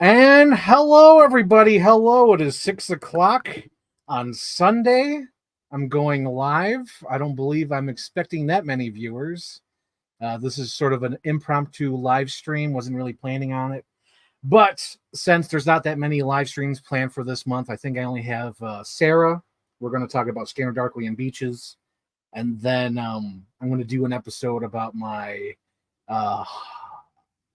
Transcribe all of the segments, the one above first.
And hello, everybody. Hello. It is 6 o'clock on Sunday. I'm going live. I don't believe I'm expecting that many viewers. This is sort of an impromptu live stream. Wasn't really planning on it. But since there's not that many live streams planned for this month, I think I only have Sarah. We're going to talk about Scanner Darkly and Beaches. And then I'm going to do an episode about my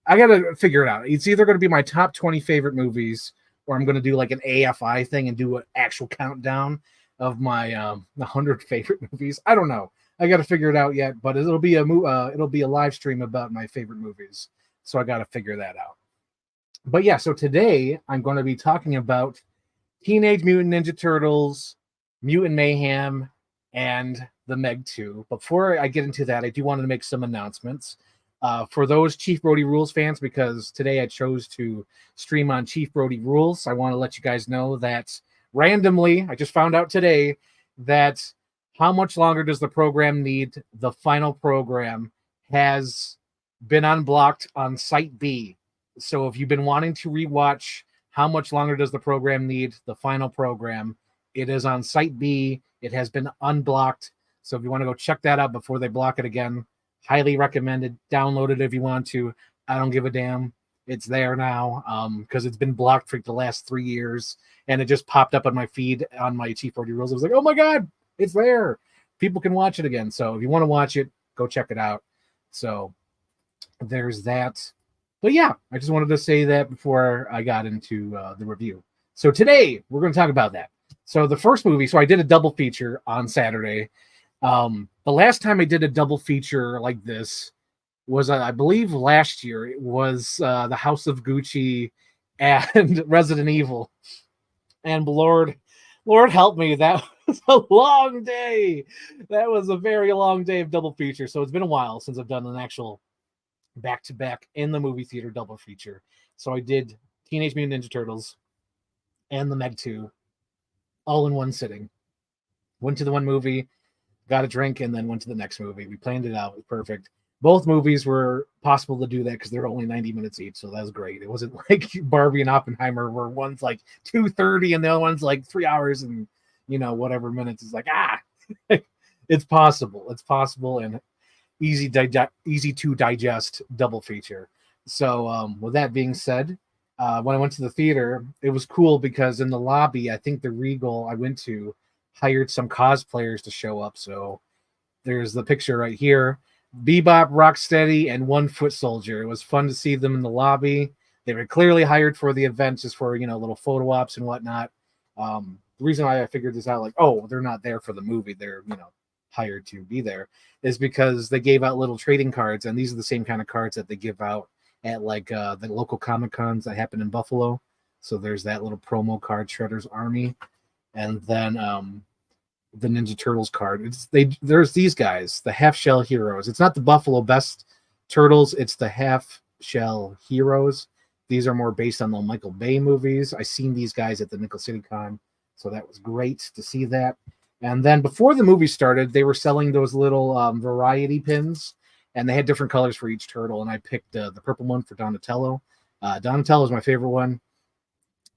I gotta figure it out. It's either going to be my top 20 favorite movies, or I'm going to do like an AFI thing and do an actual countdown of my 100 favorite movies. I don't know. I got to figure it out yet, but it'll be a live stream about my favorite movies. So I got to figure that out. But yeah, so today I'm going to be talking about Teenage Mutant Ninja Turtles, Mutant Mayhem, and the MEG 2. Before I get into that, I do want to make some announcements. For those Chief Brody Rules fans, because today I chose to stream on Chief Brody Rules, I want to let you guys know that randomly, I just found out today that how much longer does the program need? The final program has been unblocked on Site B. So if you've been wanting to rewatch how much longer does the program need, the final program, it is on Site B. It has been unblocked. So if you want to go check that out before they block it again, highly recommended. Download it if you want to. I don't give a damn. It's there now because it's been blocked for the last 3 years, and it just popped up on my feed on my Chief Brody Rules. I was like, oh my god, it's there. People can watch it again. So if you want to watch it, go check it out. So there's that. But yeah, I just wanted to say that before I got into the review. So today we're going to talk about that. So the first movie. So I did a double feature on Saturday. The last time I did a double feature like this was, I believe, last year. It was the House of Gucci and Resident Evil. And Lord help me, that was a long day. That was a very long day of double feature. So it's been a while since I've done an actual back-to-back in the movie theater double feature. So I did Teenage Mutant Ninja Turtles and the MEG 2 all in one sitting. Went to the one movie, got a drink, and then went to the next movie. We planned it out. It was perfect. Both movies were possible to do that because they're only 90 minutes each, so that was great. It wasn't like Barbie and Oppenheimer where one's like 2:30 and the other one's like 3 hours and whatever minutes. It's like it's possible. It's possible and easy to digest double feature. So with that being said, when I went to the theater, it was cool because in the lobby, I think the Regal I went to hired some cosplayers to show up. So there's the picture right here. Bebop, Rocksteady, and One Foot Soldier. It was fun to see them in the lobby. They were clearly hired for the event, just for little photo ops and whatnot. The reason why I figured this out, like, oh, they're not there for the movie, they're hired to be there, is because they gave out little trading cards, and these are the same kind of cards that they give out at like the local Comic Cons that happen in Buffalo. So there's that little promo card, Shredder's Army. And then the Ninja Turtles card. There's these guys, the Half Shell Heroes. It's not the Buffalo Best Turtles, it's the Half Shell Heroes. These are more based on the Michael Bay movies. I seen these guys at the Nickel City Con, so that was great to see that. And then before the movie started, they were selling those little variety pins, and they had different colors for each turtle. And I picked the purple one for Donatello. Donatello is my favorite one.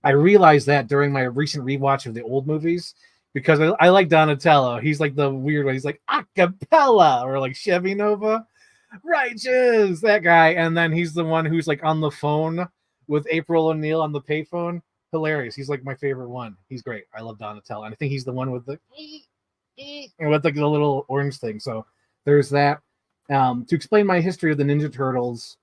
I realized that during my recent rewatch of the old movies, because I like Donatello. He's like the weird one. He's like acapella or like Chevy Nova. Righteous, that guy. And then he's the one who's like on the phone with April O'Neil on the payphone. Hilarious. He's like my favorite one. He's great. I love Donatello. And I think he's the one with the with like the little orange thing. So there's that. To explain my history of the Ninja Turtles,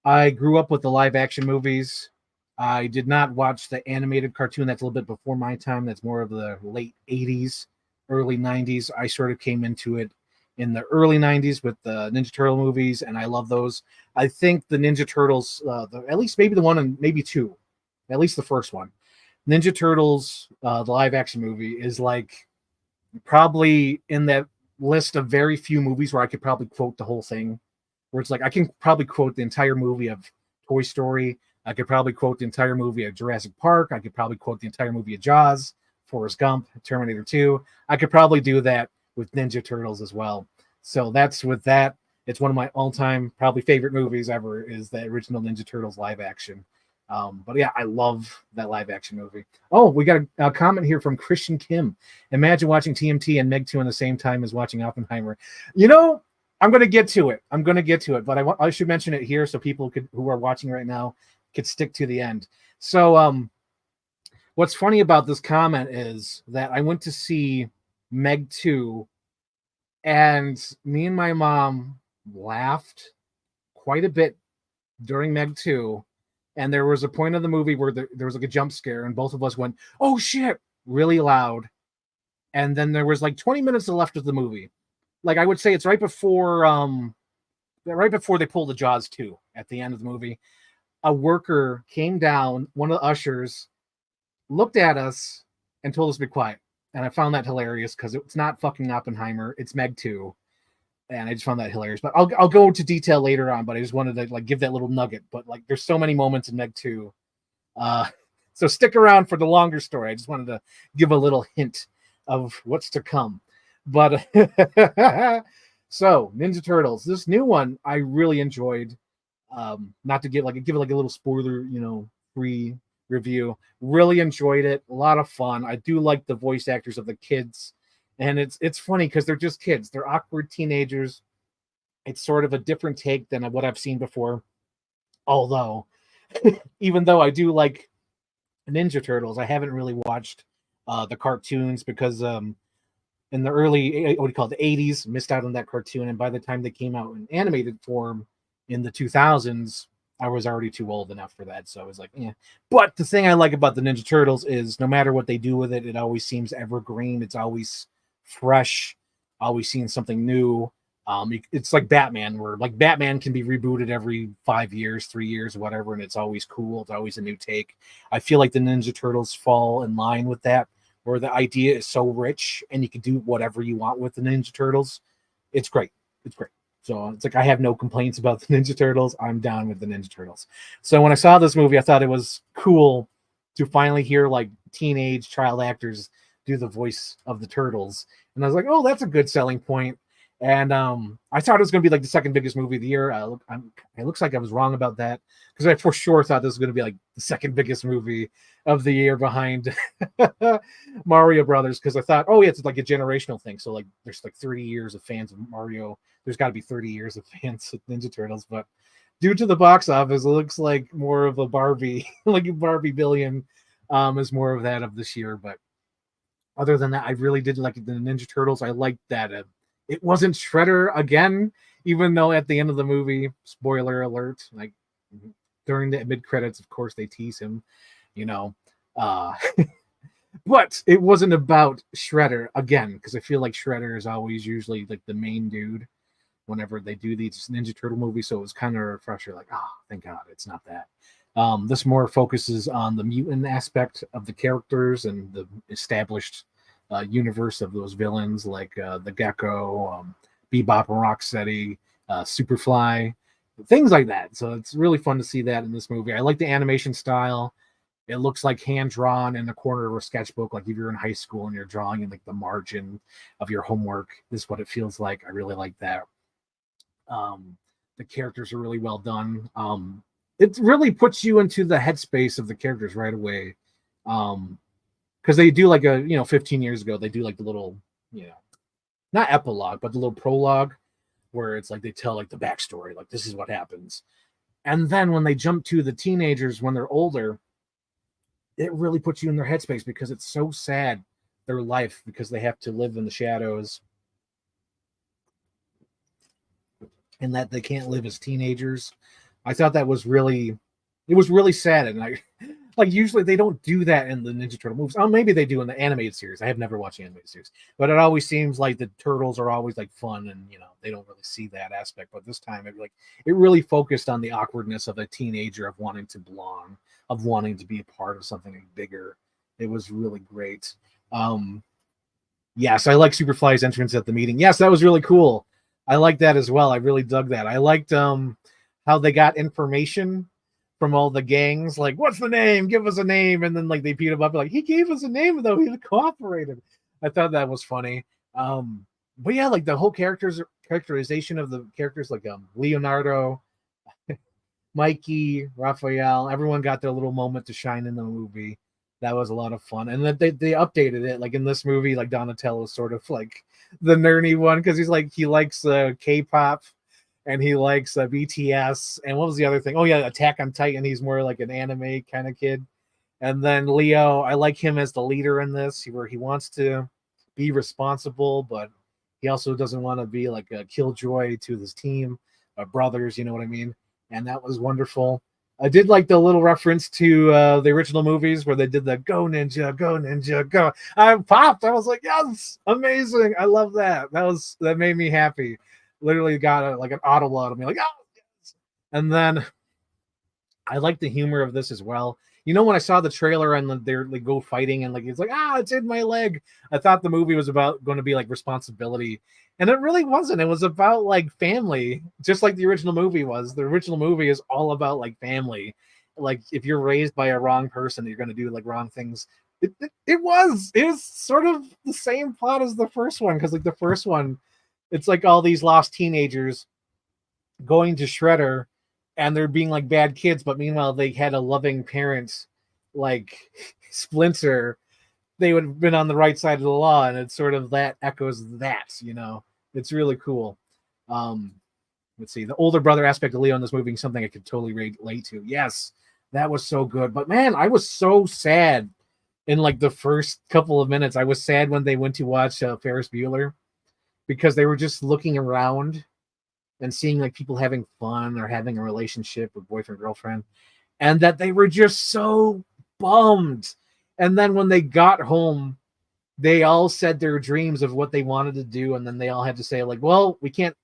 I grew up with the live action movies. I did not watch the animated cartoon. That's a little bit before my time. That's more of the late 80s, early 90s. I sort of came into it in the early 90s with the Ninja Turtle movies, and I love those. I think the Ninja Turtles, at least maybe the one and maybe two, at least the first one, Ninja Turtles, the live action movie, is like probably in that list of very few movies where I could probably quote the whole thing. Where it's like I can probably quote the entire movie of Toy Story. I could probably quote the entire movie of Jurassic Park. I could probably quote the entire movie of Jaws, Forrest Gump, Terminator 2. I could probably do that with Ninja Turtles as well. So that's with that. It's one of my all-time probably favorite movies ever is the original Ninja Turtles live action. But yeah, I love that live action movie. Oh, we got a comment here from Christian Kim. Imagine watching TMT and Meg 2 on the same time as watching Oppenheimer. You know, I'm going to get to it. But I should mention it here so people who are watching right now could stick to the end. So, what's funny about this comment is that I went to see Meg 2, and me and my mom laughed quite a bit during Meg 2. And there was a point of the movie where there was like a jump scare, and both of us went, "Oh shit," really loud. And then there was like 20 minutes left of the movie. Like I would say it's right before they pull the Jaws 2 at the end of the movie. A worker came down, one of the ushers, looked at us and told us to be quiet. And I found that hilarious because it's not fucking Oppenheimer, it's Meg 2. And I just found that hilarious. But I'll go into detail later on, but I just wanted to like give that little nugget. But like there's so many moments in Meg 2. So stick around for the longer story. I just wanted to give a little hint of what's to come. But so Ninja Turtles, this new one I really enjoyed. Not to give it like a little spoiler, free review. Really enjoyed it. A lot of fun. I do like the voice actors of the kids. And it's funny because they're just kids. They're awkward teenagers. It's sort of a different take than what I've seen before. Although, even though I do like Ninja Turtles, I haven't really watched the cartoons because in the early, what do you call it, the 80s, missed out on that cartoon. And by the time they came out in animated form in the 2000s, I was already too old enough for that. So I was like, yeah. But the thing I like about the Ninja Turtles is no matter what they do with it, it always seems evergreen. It's always fresh, always seeing something new. It's like Batman, where like Batman can be rebooted every 5 years, 3 years, whatever, and it's always cool. It's always a new take. I feel like the Ninja Turtles fall in line with that, where the idea is so rich and you can do whatever you want with the Ninja Turtles. It's great. It's great. So it's like I have no complaints about the Ninja Turtles. I'm down with the Ninja Turtles. So when I saw this movie, I thought it was cool to finally hear like teenage child actors do the voice of the turtles. And I was like, oh, that's a good selling point. And I thought it was going to be like the second biggest movie of the year. It looks like I was wrong about that because I for sure thought this was going to be like the second biggest movie of the year behind Mario Brothers. Because I thought, oh yeah, it's like a generational thing. So like there's like 30 years of fans of Mario. There's got to be 30 years of fans of Ninja Turtles. But due to the box office, it looks like more of a Barbie, like a Barbie billion is more of that of this year. But other than that, I really did like the Ninja Turtles. I liked that it wasn't Shredder again, even though at the end of the movie, spoiler alert, like during the mid credits, of course they tease him, but it wasn't about Shredder again, because I feel like Shredder is always usually like the main dude whenever they do these Ninja Turtle movies. So it was kind of a refresher, like, oh, thank God it's not that. This more focuses on the mutant aspect of the characters and the established universe of those villains, like the Gecko, Bebop and Rocksteady, Superfly, things like that. So it's really fun to see that in this movie. I like the animation style. It looks like hand drawn in the corner of a sketchbook, like if you're in high school and you're drawing in like the margin of your homework. This is what it feels like. I really like that. The characters are really well done. It really puts you into the headspace of the characters right away. Because they do like 15 years ago, they do like the little, not epilogue, but the little prologue where it's like they tell like the backstory, like this is what happens. And then when they jump to the teenagers when they're older, it really puts you in their headspace because it's so sad, their life, because they have to live in the shadows and that they can't live as teenagers. I thought that was really sad. And I like usually they don't do that in the Ninja Turtle movies. Oh, maybe they do in the animated series. I have never watched the animated series, but it always seems like the turtles are always like fun and they don't really see that aspect. But this time it really focused on the awkwardness of a teenager of wanting to belong, of wanting to be a part of something bigger. It was really great. Yes, I like Superfly's entrance at the meeting. Yes, that was really cool. I like that as well. I really dug that. I liked how they got information from all the gangs, like, what's the name? Give us a name. And then like they beat him up, like, he gave us a name though, he cooperated. I thought that was funny. But yeah, like the whole characterization of the characters, like Leonardo, Mikey, Raphael, everyone got their little moment to shine in the movie. That was a lot of fun. And then they updated it. Like in this movie, like Donatello is sort of like the nerdy one because he's like he likes K-pop and he likes BTS. And what was the other thing? Oh yeah, Attack on Titan. He's more like an anime kind of kid. And then Leo, I like him as the leader in this, where he wants to be responsible, but he also doesn't want to be like a killjoy to his team, brothers. You know what I mean? And that was wonderful. I did like the little reference to the original movies where they did the "Go Ninja, Go Ninja, Go." I popped. I was like, "Yes, amazing! I love that." That made me happy. Literally got like an audible out of me, like, "Oh, yes!" And then I like the humor of this as well. You know, when I saw the trailer and they go fighting and like it's like it's in my leg. I thought the movie was about going to be like responsibility, and it really wasn't. It was about like family, just like the original movie was. The original movie is all about like family. Like if you're raised by a wrong person, you're going to do like wrong things. It was sort of the same plot as the first one because like the first one, it's like all these lost teenagers going to Shredder and they're being like bad kids, but meanwhile they had a loving parent like Splinter, they would have been on the right side of the law, and it's sort of that echoes that, you know. It's really cool. Um, let's see, the older brother aspect of Leo in this movie is something I could totally relate to. Yes, that was so good. But man, I was so sad in like the first couple of minutes. I was sad when they went to watch Ferris Bueller because they were just looking around and seeing like people having fun or having a relationship with boyfriend girlfriend, and that they were just so bummed. And then when they got home, they all said their dreams of what they wanted to do, and then they all had to say like, well, we can't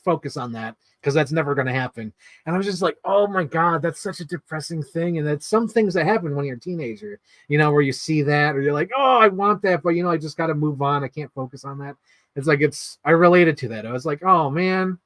focus on that because that's never going to happen. And I was just like, oh my god, that's such a depressing thing. And that's some things that happen when you're a teenager, you know, where you see that or you're like, oh, I want that, but you know, I just got to move on, I can't focus on that. It's like I related to that. I was like, oh man,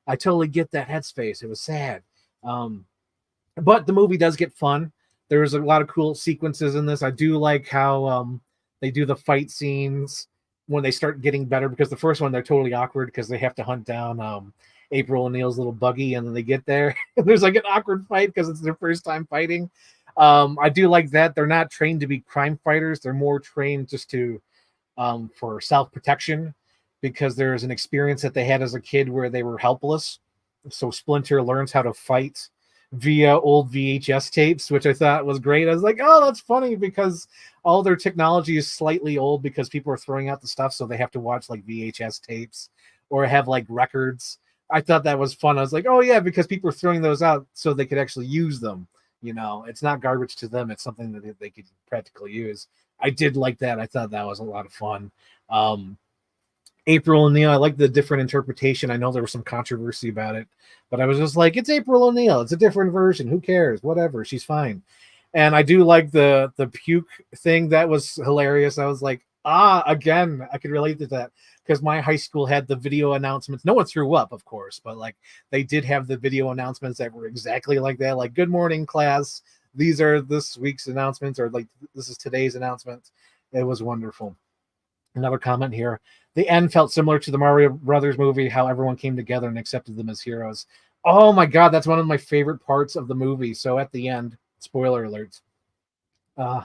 I totally get that headspace. It was sad. But the movie does get fun. There's a lot of cool sequences in this. I do like how they do the fight scenes when they start getting better, because the first one they're totally awkward because they have to hunt down April O'Neil's little buggy, and then they get there. There's like an awkward fight because it's their first time fighting. I do like that they're not trained to be crime fighters. They're more trained just to for self-protection, because there's an experience that they had as a kid where they were helpless. So Splinter learns how to fight via old VHS tapes, which I thought was great. I was like, oh, that's funny because all their technology is slightly old because people are throwing out the stuff, so they have to watch like VHS tapes or have like records. I thought that was fun. I was like, oh yeah, because people are throwing those out so they could actually use them. You know, it's not garbage to them. It's something that they could practically use. I did like that. I thought that was a lot of fun. April O'Neil, I like the different interpretation. I know there was some controversy about it, but I was just like, it's April O'Neil. It's a different version. Who cares? Whatever. She's fine. And I do like the puke thing. That was hilarious. I was like, again, I could relate to that because my high school had the video announcements. No one threw up, of course, but like they did have the video announcements that were exactly like that. Like, good morning, class. These are this week's announcements, or like this is today's announcement. It was wonderful. Another comment here. The end felt similar to the Mario Brothers movie, how everyone came together and accepted them as heroes. Oh my god, that's one of my favorite parts of the movie. So at the end, spoiler alert, uh,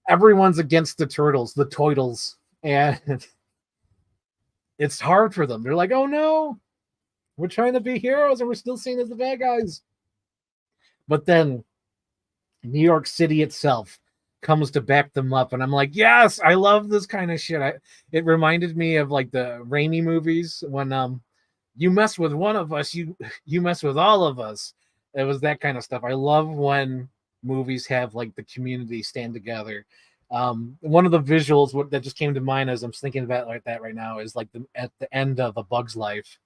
everyone's against the turtles, the toidles, and it's hard for them. They're like, oh no, we're trying to be heroes and we're still seen as the bad guys. But then New York City itself comes to back them up, and I'm like, yes, I love this kind of shit. It reminded me of like the Raimi movies when you mess with one of us, you mess with all of us. It was that kind of stuff. I love when movies have like the community stand together. One of the visuals that just came to mind as I'm thinking about like that right now is like at the end of A Bug's Life,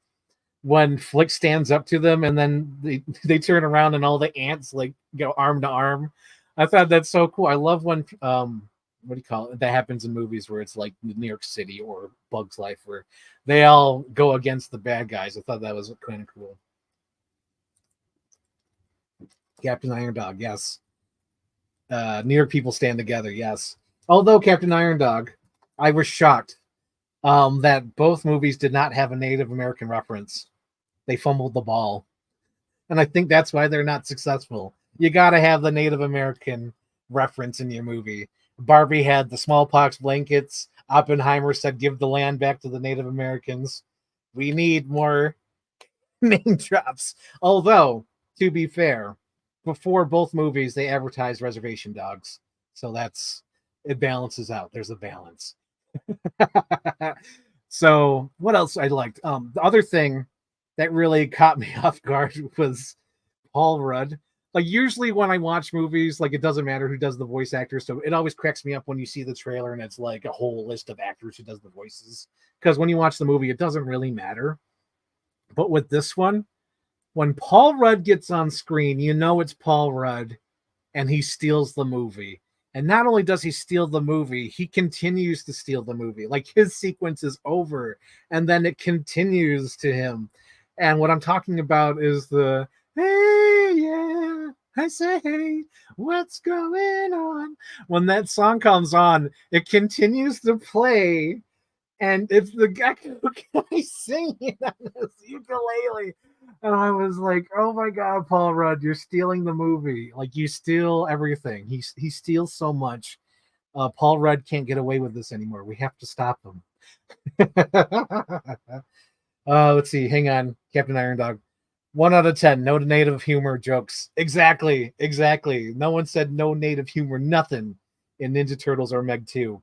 when Flick stands up to them and then they turn around and all the ants like go arm to arm. I thought that's so cool. I love when what do you call it? That happens in movies where it's like New York City or Bug's Life where they all go against the bad guys. I thought that was kind of cool. Captain Iron Dog, yes. New York people stand together, yes. Although Captain Iron Dog, I was shocked that both movies did not have a Native American reference. They fumbled the ball. And I think that's why they're not successful. You got to have the Native American reference in your movie. Barbie had the smallpox blankets. Oppenheimer said, give the land back to the Native Americans. We need more name drops. Although, to be fair, before both movies, they advertised reservation dogs. So it balances out. There's a balance. So what else I liked? The other thing that really caught me off guard was Paul Rudd. Like usually when I watch movies, like it doesn't matter who does the voice actors. So it always cracks me up when you see the trailer and it's like a whole list of actors who does the voices. Because when you watch the movie, it doesn't really matter. But with this one, when Paul Rudd gets on screen, you know it's Paul Rudd and he steals the movie. And not only does he steal the movie, he continues to steal the movie. Like his sequence is over and then it continues to him. And what I'm talking about is the hey, yeah, I say, hey, what's going on? When that song comes on, it continues to play. And it's the guy singing on this ukulele. And I was like, oh my God, Paul Rudd, you're stealing the movie. Like you steal everything. He steals so much. Paul Rudd can't get away with this anymore. We have to stop him. Let's see. Hang on, Captain Iron Dog. 1 out of 10. No native humor jokes. Exactly. No one said no native humor. Nothing in Ninja Turtles or Meg 2.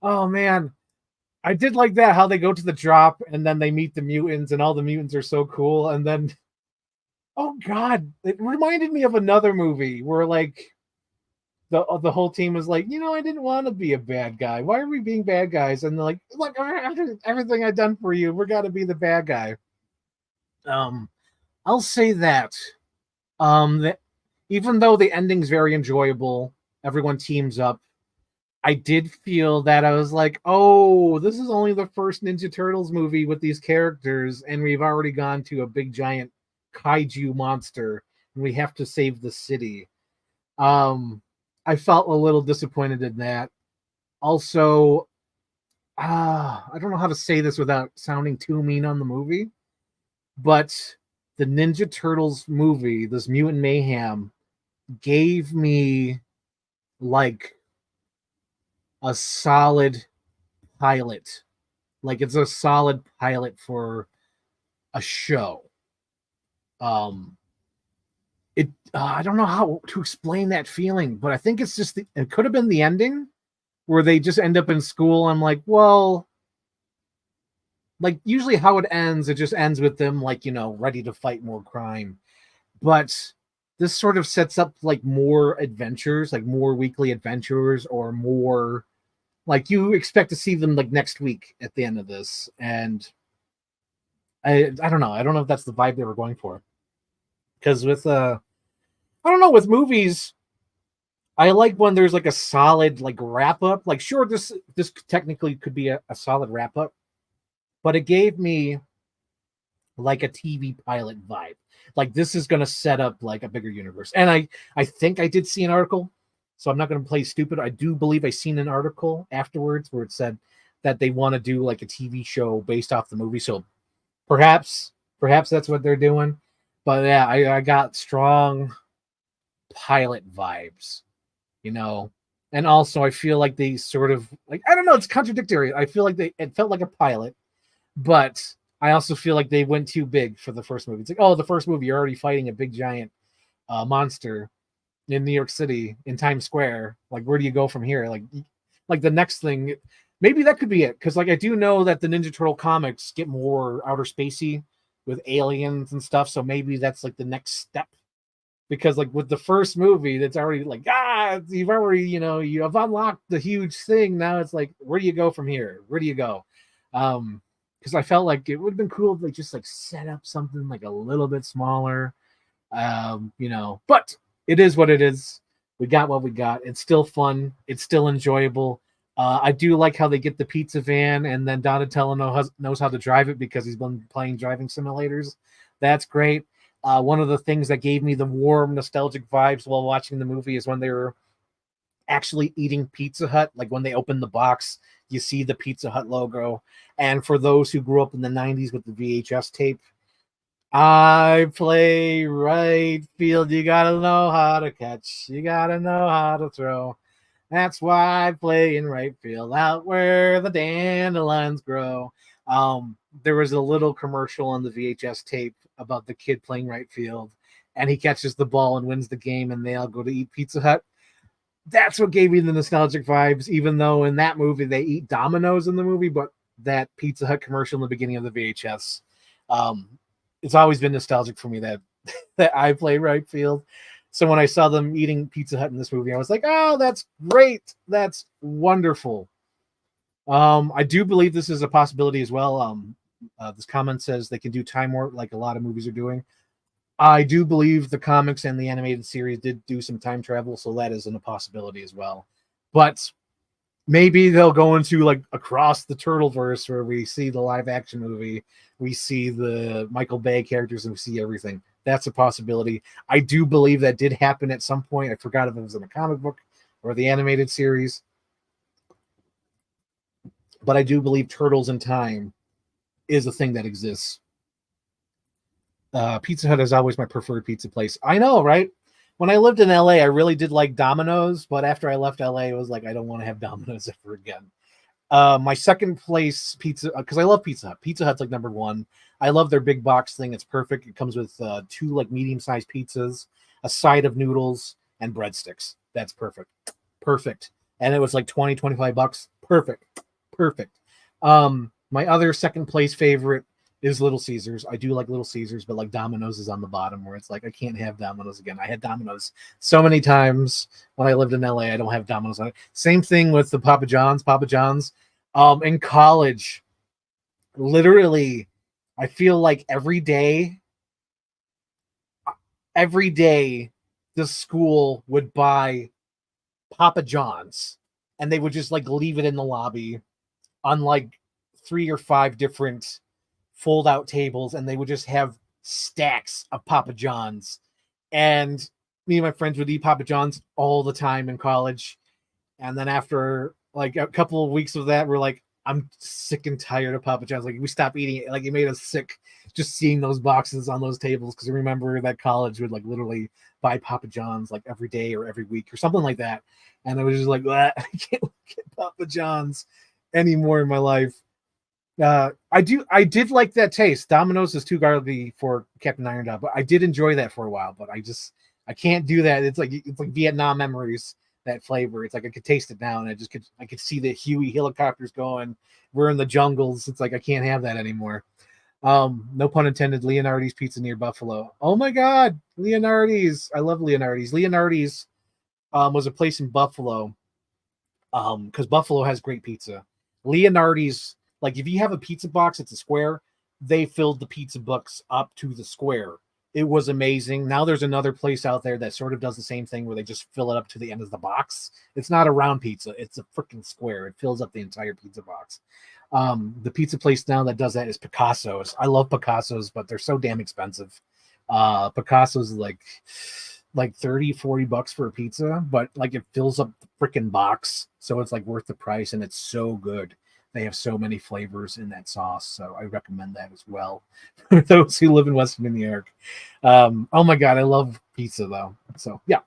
Oh man. I did like that, how they go to the drop and then they meet the mutants and all the mutants are so cool. And then, oh God, it reminded me of another movie where like the whole team was like, I didn't want to be a bad guy. Why are we being bad guys? And they're like, look, after everything I've done for you, we're got to be the bad guy. I'll say that. That even though the ending's very enjoyable, everyone teams up. I did feel that I was like, oh, this is only the first Ninja Turtles movie with these characters, and we've already gone to a big giant kaiju monster, and we have to save the city. I felt a little disappointed in that. Also, I don't know how to say this without sounding too mean on the movie, but the Ninja Turtles movie, this Mutant Mayhem, gave me like a solid pilot. Like it's a solid pilot for a show. I don't know how to explain that feeling, but I think it's just it could have been the ending where they just end up in school. I'm like, well, like usually how it just ends with them like, ready to fight more crime. But this sort of sets up like more adventures, like more weekly adventures or more like you expect to see them like next week at the end of this. And I don't know. I don't know if that's the vibe they were going for. Because with I don't know, with movies, I like when there's like a solid like wrap up. Like sure, this technically could be a solid wrap up, but it gave me like a TV pilot vibe. Like this is gonna set up like a bigger universe. And I think I did see an article, so I'm not gonna play stupid. I do believe I seen an article afterwards where it said that they want to do like a TV show based off the movie. So perhaps that's what they're doing. But yeah, I got strong pilot vibes, and also I feel like they sort of like, I don't know, it's contradictory. I feel like it felt like a pilot, but I also feel like they went too big for the first movie. It's like, oh, the first movie, you're already fighting a big giant monster in New York City in Times Square. Like, where do you go from here? Like the next thing, maybe that could be it. Because like I do know that the Ninja Turtle comics get more outer spacey with aliens and stuff. So maybe that's like the next step. Because like with the first movie, that's already like, you've already, you have unlocked the huge thing. Now it's like, where do you go from here? Where do you go? Because I felt like it would have been cool if they just like set up something like a little bit smaller. But it is what it is. We got what we got. It's still fun. It's still enjoyable. I do like how they get the pizza van and then Donatello knows how to drive it because he's been playing driving simulators. That's great. One of the things that gave me the warm, nostalgic vibes while watching the movie is when they were actually eating Pizza Hut. Like when they open the box, you see the Pizza Hut logo. And for those who grew up in the 90s with the VHS tape, I play right field. You gotta know how to catch. You gotta know how to throw. That's why I play in right field, out where the dandelions grow. There was a little commercial on the VHS tape about the kid playing right field, and he catches the ball and wins the game, and they all go to eat Pizza Hut. That's what gave me the nostalgic vibes, even though in that movie they eat Domino's in the movie, but that Pizza Hut commercial in the beginning of the VHS, um, it's always been nostalgic for me that that I play right field. So when I saw them eating Pizza Hut in this movie, I was like, oh, that's great. That's wonderful. I do believe this is a possibility as well. This comment says they can do time warp like a lot of movies are doing. I do believe the comics and the animated series did do some time travel, so that isn't a possibility as well. But maybe they'll go into like across the Turtleverse where we see the live action movie, we see the Michael Bay characters, and we see everything. That's a possibility. I do believe that did happen at some point. I forgot if it was in a comic book or the animated series. But I do believe Turtles in Time is a thing that exists. Pizza Hut is always my preferred pizza place. I know, right? When I lived in LA, I really did like Domino's, but after I left LA, it was like I don't want to have Domino's ever again. My second place pizza, because I love Pizza Hut. Pizza Hut's like number one. I love their big box thing. It's perfect. It comes with two like medium-sized pizzas, a side of noodles, and breadsticks. That's perfect. Perfect. And it was like 20, 25 bucks. Perfect. Perfect. My other second place favorite is Little Caesars. I do like Little Caesars, but like Domino's is on the bottom where it's like I can't have Domino's again. I had Domino's so many times when I lived in LA. I don't have Domino's on it. Same thing with the Papa John's. Papa John's. In college, literally, I feel like every day, the school would buy Papa John's, and they would just like leave it in the lobby on like 3 or 5 different fold out tables, and they would just have stacks of Papa John's. And me and my friends would eat Papa John's all the time in college. And then after like a couple of weeks of that, we're like, I'm sick and tired of Papa John's. Like we stopped eating it. Like it made us sick just seeing those boxes on those tables. Because I remember that college would like literally buy Papa John's like every day or every week or something like that. And I was just like, I can't get Papa John's anymore in my life. I did like that taste. Domino's is too garlicky for Captain Iron Dog, but I did enjoy that for a while. But I can't do that. It's like Vietnam memories. That flavor. It's like I could taste it now, and I could see the Huey helicopters going. We're in the jungles. It's like I can't have that anymore. No pun intended. Leonardi's Pizza near Buffalo. Oh my God, Leonardi's! I love Leonardi's. Leonardi's was a place in Buffalo. Because Buffalo has great pizza. Leonardi's, like if you have a pizza box, it's a square. They filled the pizza box up to the square. It was amazing. Now there's another place out there that sort of does the same thing where they just fill it up to the end of the box. It's not a round pizza. It's a freaking square. It fills up the entire pizza box. The pizza place now that does that is Picasso's. I love Picasso's, but they're so damn expensive. Picasso's like 30, 40 bucks for a pizza, but like it fills up the freaking box. So it's like worth the price, and it's so good. They have so many flavors in that sauce, so I recommend that as well for those who live in Western New York. Oh my God, I love pizza though. So yeah,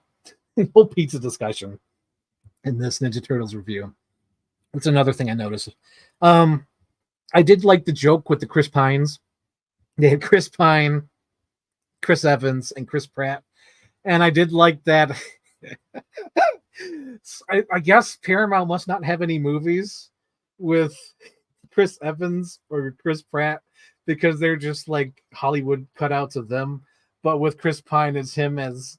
whole pizza discussion in this Ninja Turtles review. That's another thing I noticed. I did like the joke with the Chris Pines. They had Chris Pine, Chris Evans, and Chris Pratt, and I did like that. I guess Paramount must not have any movies with Chris Evans or Chris Pratt because they're just like Hollywood cutouts of them. But with Chris Pine, it's him as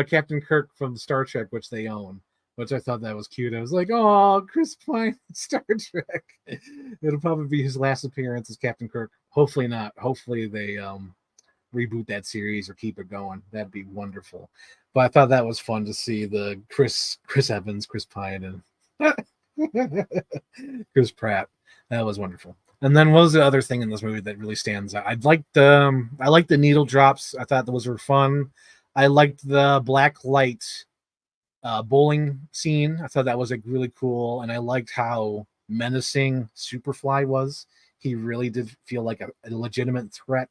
Captain Kirk from Star Trek, which they own, which I thought that was cute. I was like, oh, Chris Pine, Star Trek. It'll probably be his last appearance as Captain Kirk. Hopefully not. Hopefully they reboot that series or keep it going. That'd be wonderful. But I thought that was fun to see the Chris Evans, Chris Pine, and Chris Pratt. That was wonderful. And then what was the other thing in this movie that really stands out? I liked the needle drops. I thought those were fun. I liked the black light bowling scene. I thought that was like really cool, and I liked how menacing Superfly was. he really did feel like a legitimate threat.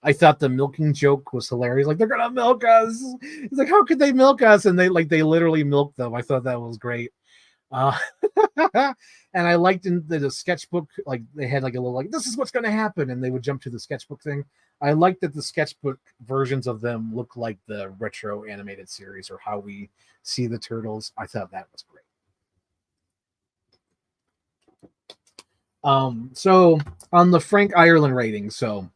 I thought the milking joke was hilarious. Like, they're gonna milk us. It's like, how could they milk us? And they literally milked them. I thought that was great. Uh, and I liked in the sketchbook, like they had like a little like, this is what's going to happen, and they would jump to the sketchbook thing. I liked that the sketchbook versions of them look like the retro animated series or how we see the turtles. I thought that was great. So on the Frank Ireland rating, so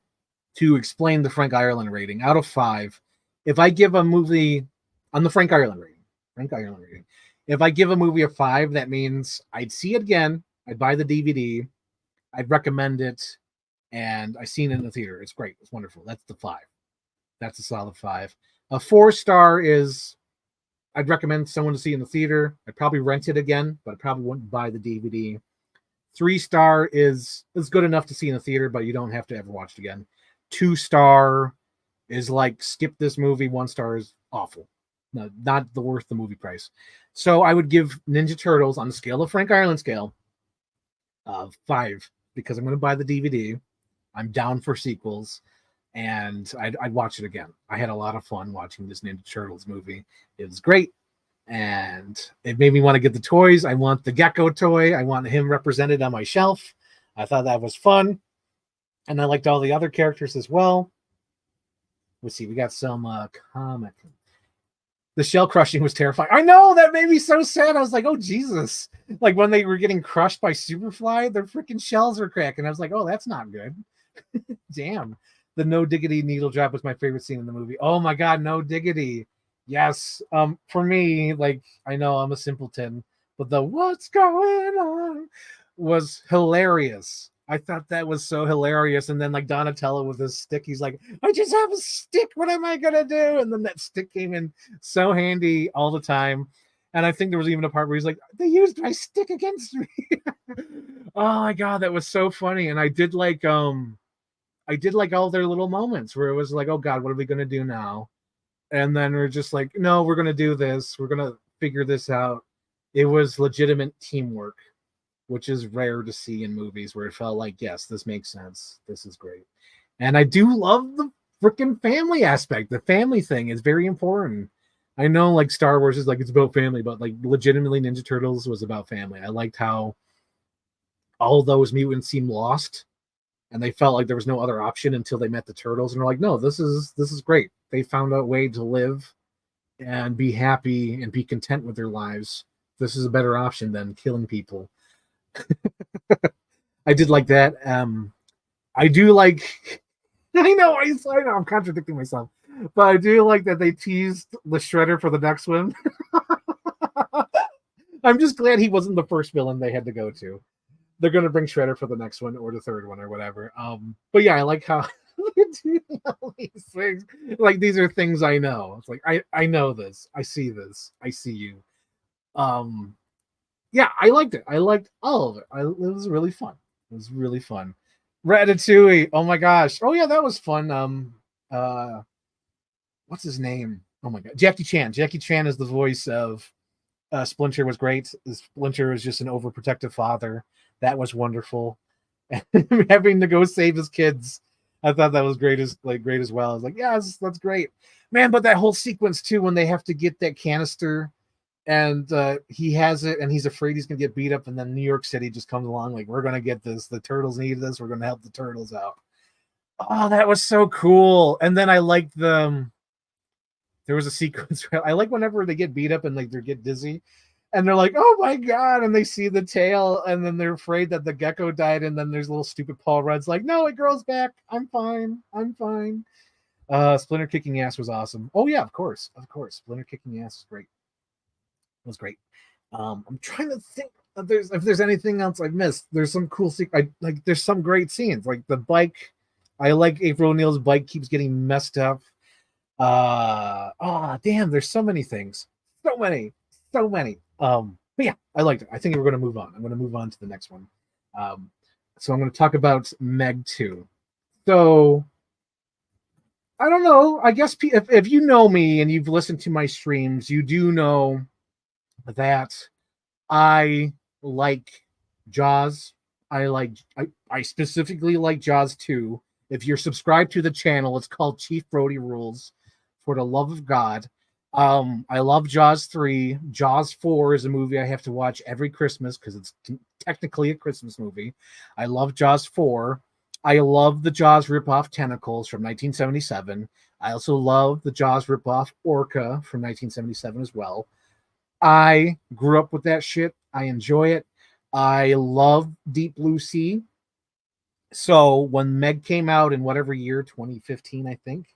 to explain the Frank Ireland rating, out of 5, if I give a movie on the Frank Ireland rating, if I give a movie a 5, that means I'd see it again, I'd buy the DVD, I'd recommend it, and I've seen it in the theater. It's great. It's wonderful. That's the 5. That's a solid 5. A 4-star is I'd recommend someone to see in the theater. I'd probably rent it again, but I probably wouldn't buy the DVD. 3-star is good enough to see in the theater, but you don't have to ever watch it again. 2-star is like, skip this movie. 1-star is awful. No, not the worth the movie price. So I would give Ninja Turtles on the scale of Frank Ireland scale 5, because I'm going to buy the DVD. I'm down for sequels, and I'd watch it again. I had a lot of fun watching this Ninja Turtles movie. It was great, and it made me want to get the toys. I want the Gecko toy. I want him represented on my shelf. I thought that was fun, and I liked all the other characters as well. Let's see, we got some comic. The shell crushing was terrifying. I know, that made me so sad. I was like, oh, Jesus. Like when they were getting crushed by Superfly, their freaking shells were cracking. I was like, oh, that's not good. Damn. The No Diggity needle drop was my favorite scene in the movie. Oh my God, No Diggity. Yes. For me, like, I know I'm a simpleton, but the what's going on was hilarious. I thought that was so hilarious. And then like Donatello with his stick, he's like, I just have a stick. What am I going to do? And then that stick came in so handy all the time. And I think there was even a part where he's like, they used my stick against me. Oh my God, that was so funny. And I did like all their little moments where it was like, oh God, what are we going to do now? And then we're just like, no, we're going to do this. We're going to figure this out. It was legitimate teamwork, which is rare to see in movies, where it felt like, yes, this makes sense. This is great. And I do love the freaking family aspect. The family thing is very important. I know like Star Wars is like, it's about family, but like legitimately Ninja Turtles was about family. I liked how all those mutants seemed lost, and they felt like there was no other option until they met the turtles, and they're like, no, this is great. They found a way to live and be happy and be content with their lives. This is a better option than killing people. I did like that. I do like, I know I'm contradicting myself, but I do like that they teased the Shredder for the next one. I'm just glad he wasn't the first villain they had to go to. They're going to bring Shredder for the next one or the third one or whatever. But yeah, I like how you do all these things. Like, these are things I know. It's like, I know this. I see this. I see you. Yeah, I liked it. I liked all of it. It was really fun. It was really fun. Ratatouille. Oh my gosh. Oh yeah, that was fun. What's his name? Oh my God, Jackie Chan. Jackie Chan is the voice of Splinter. Was great. Splinter is just an overprotective father. That was wonderful. Having to go save his kids, I thought that was great as well. I was like, yeah, that's great, man. But that whole sequence too, when they have to get that canister, and he has it, and he's afraid he's gonna get beat up, and then New York City just comes along like, we're gonna get this. The turtles need this. We're gonna help the turtles out. Oh, that was so cool. And then I liked there was a sequence where I like whenever they get beat up and like they get dizzy, and they're like, oh my God, and they see the tail, and then they're afraid that the gecko died, and then there's little stupid Paul Rudd's like, no, it grows back. I'm fine. Splinter kicking ass was awesome. Oh yeah, of course. Splinter kicking ass is great. It was great. I'm trying to think if there's anything else I've missed. There's some cool there's some great scenes, like the bike. I like April O'Neil's bike keeps getting messed up. Damn, there's so many things. So many. But yeah, I liked it. I think we're going to move on. I'm going to move on to the next one. So I'm going to talk about Meg 2. So I don't know. I guess if you know me and you've listened to my streams, you do know that I like Jaws. I specifically like Jaws 2. If you're subscribed to the channel, it's called Chief Brody Rules. For the love of God. I love Jaws 3. Jaws 4 is a movie I have to watch every Christmas because it's technically a Christmas movie. I love Jaws 4. I love the Jaws ripoff Tentacles from 1977. I also love the Jaws ripoff Orca from 1977 as well. I grew up with that shit. I enjoy it. I love Deep Blue Sea. So when Meg came out in whatever year, 2015, I think,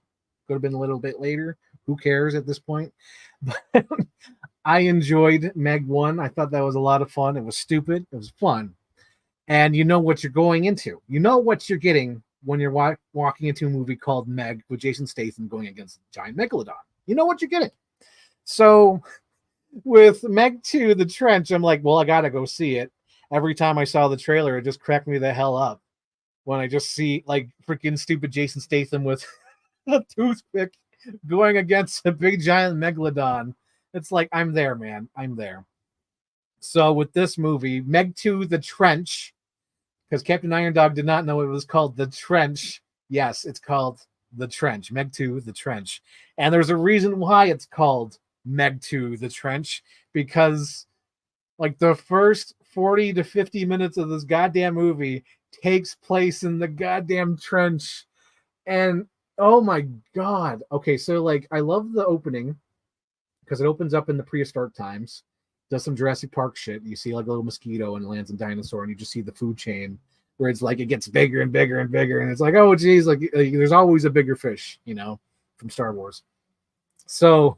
could have been a little bit later. Who cares at this point? But I enjoyed Meg 1. I thought that was a lot of fun. It was stupid. It was fun. And you know what you're going into. You know what you're getting when you're walking into a movie called Meg with Jason Statham going against a giant megalodon. You know what you're getting. So with Meg 2, The Trench, I'm like, well, I got to go see it. Every time I saw the trailer, it just cracked me the hell up. When I just see like freaking stupid Jason Statham with a toothpick going against a big giant megalodon. It's like, I'm there, man. I'm there. So with this movie, Meg 2, The Trench, because Captain Iron Dog did not know it was called The Trench. Yes, it's called The Trench. Meg 2, The Trench. And there's a reason why it's called Meg 2, The Trench, because like the first 40 to 50 minutes of this goddamn movie takes place in the goddamn trench. And oh my God. Okay, so like I love the opening because it opens up in the prehistoric times, does some Jurassic Park shit. You see like a little mosquito and lands a dinosaur, and you just see the food chain where it's like it gets bigger and bigger and bigger, and it's like, oh geez, like there's always a bigger fish, you know, from Star Wars. So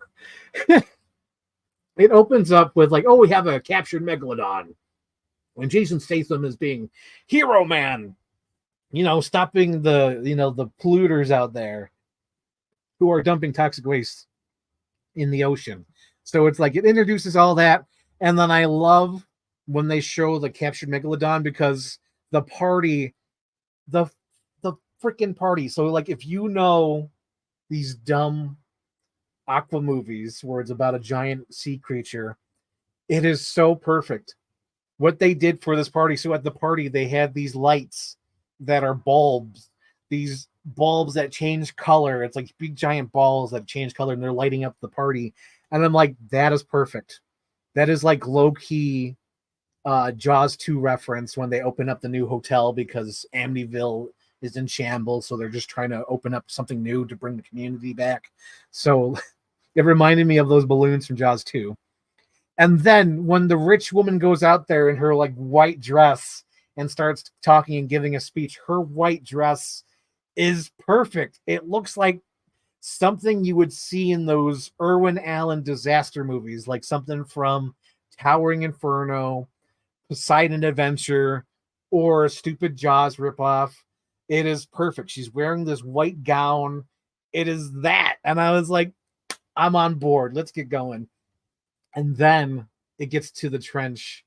it opens up with like, oh, we have a captured megalodon. When Jason Statham is being hero man, you know, stopping the, you know, the polluters out there who are dumping toxic waste in the ocean. So it's like it introduces all that. And then I love when they show the captured megalodon because the party, the freaking party. So like if you know these dumb aqua movies where it's about a giant sea creature, it is so perfect. What they did for this party. So at the party, they had these lights that are bulbs, these bulbs that change color. It's like big giant balls that change color and they're lighting up the party. And I'm like, that is perfect. That is like low-key Jaws 2 reference when they open up the new hotel because Amityville is in shambles. So they're just trying to open up something new to bring the community back. So it reminded me of those balloons from Jaws 2. And then when the rich woman goes out there in her like white dress and starts talking and giving a speech, her white dress is perfect. It looks like something you would see in those Irwin Allen disaster movies, like something from Towering Inferno, Poseidon Adventure, or a stupid Jaws ripoff. It is perfect. She's wearing this white gown. It is that. And I was like, I'm on board. Let's get going. And then it gets to the trench,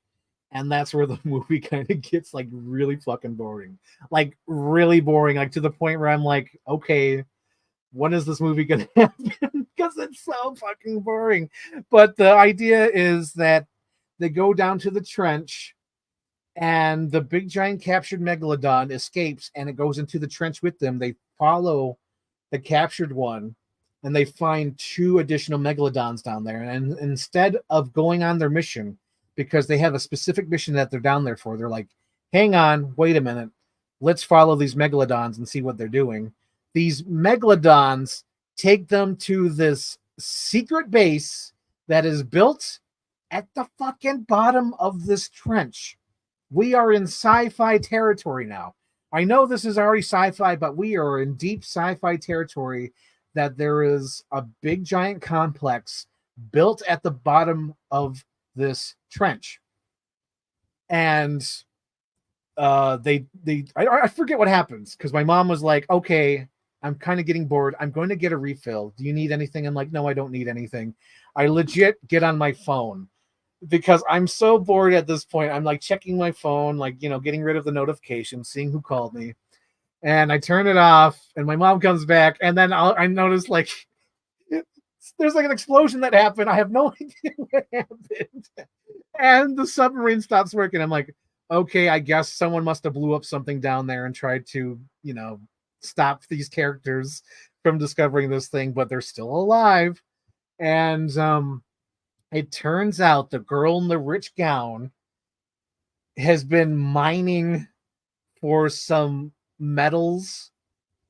and that's where the movie kind of gets like really fucking boring. Like really boring, like to the point where I'm like, okay, when is this movie gonna happen? Because it's so fucking boring. But the idea is that they go down to the trench and the big giant captured megalodon escapes and it goes into the trench with them. They follow the captured one and they find 2 additional megalodons down there. And instead of going on their mission, because they have a specific mission that they're down there for, they're like, hang on, wait a minute. Let's follow these megalodons and see what they're doing. These megalodons take them to this secret base that is built at the fucking bottom of this trench. We are in sci-fi territory now. I know this is already sci-fi, but we are in deep sci-fi territory that there is a big giant complex built at the bottom of this trench. And I forget what happens because my mom was like, okay, I'm kind of getting bored. I'm going to get a refill. Do you need anything? I'm like, no, I don't need anything. I legit get on my phone because I'm so bored at this point. I'm like checking my phone, like, you know, getting rid of the notifications, seeing who called me. And I turn it off, and my mom comes back, and then I notice like there's like an explosion that happened. I have no idea what happened, and the submarine stops working. I'm like, okay, I guess someone must have blew up something down there and tried to, stop these characters from discovering this thing, but they're still alive. And it turns out the girl in the rich gown has been mining for some metals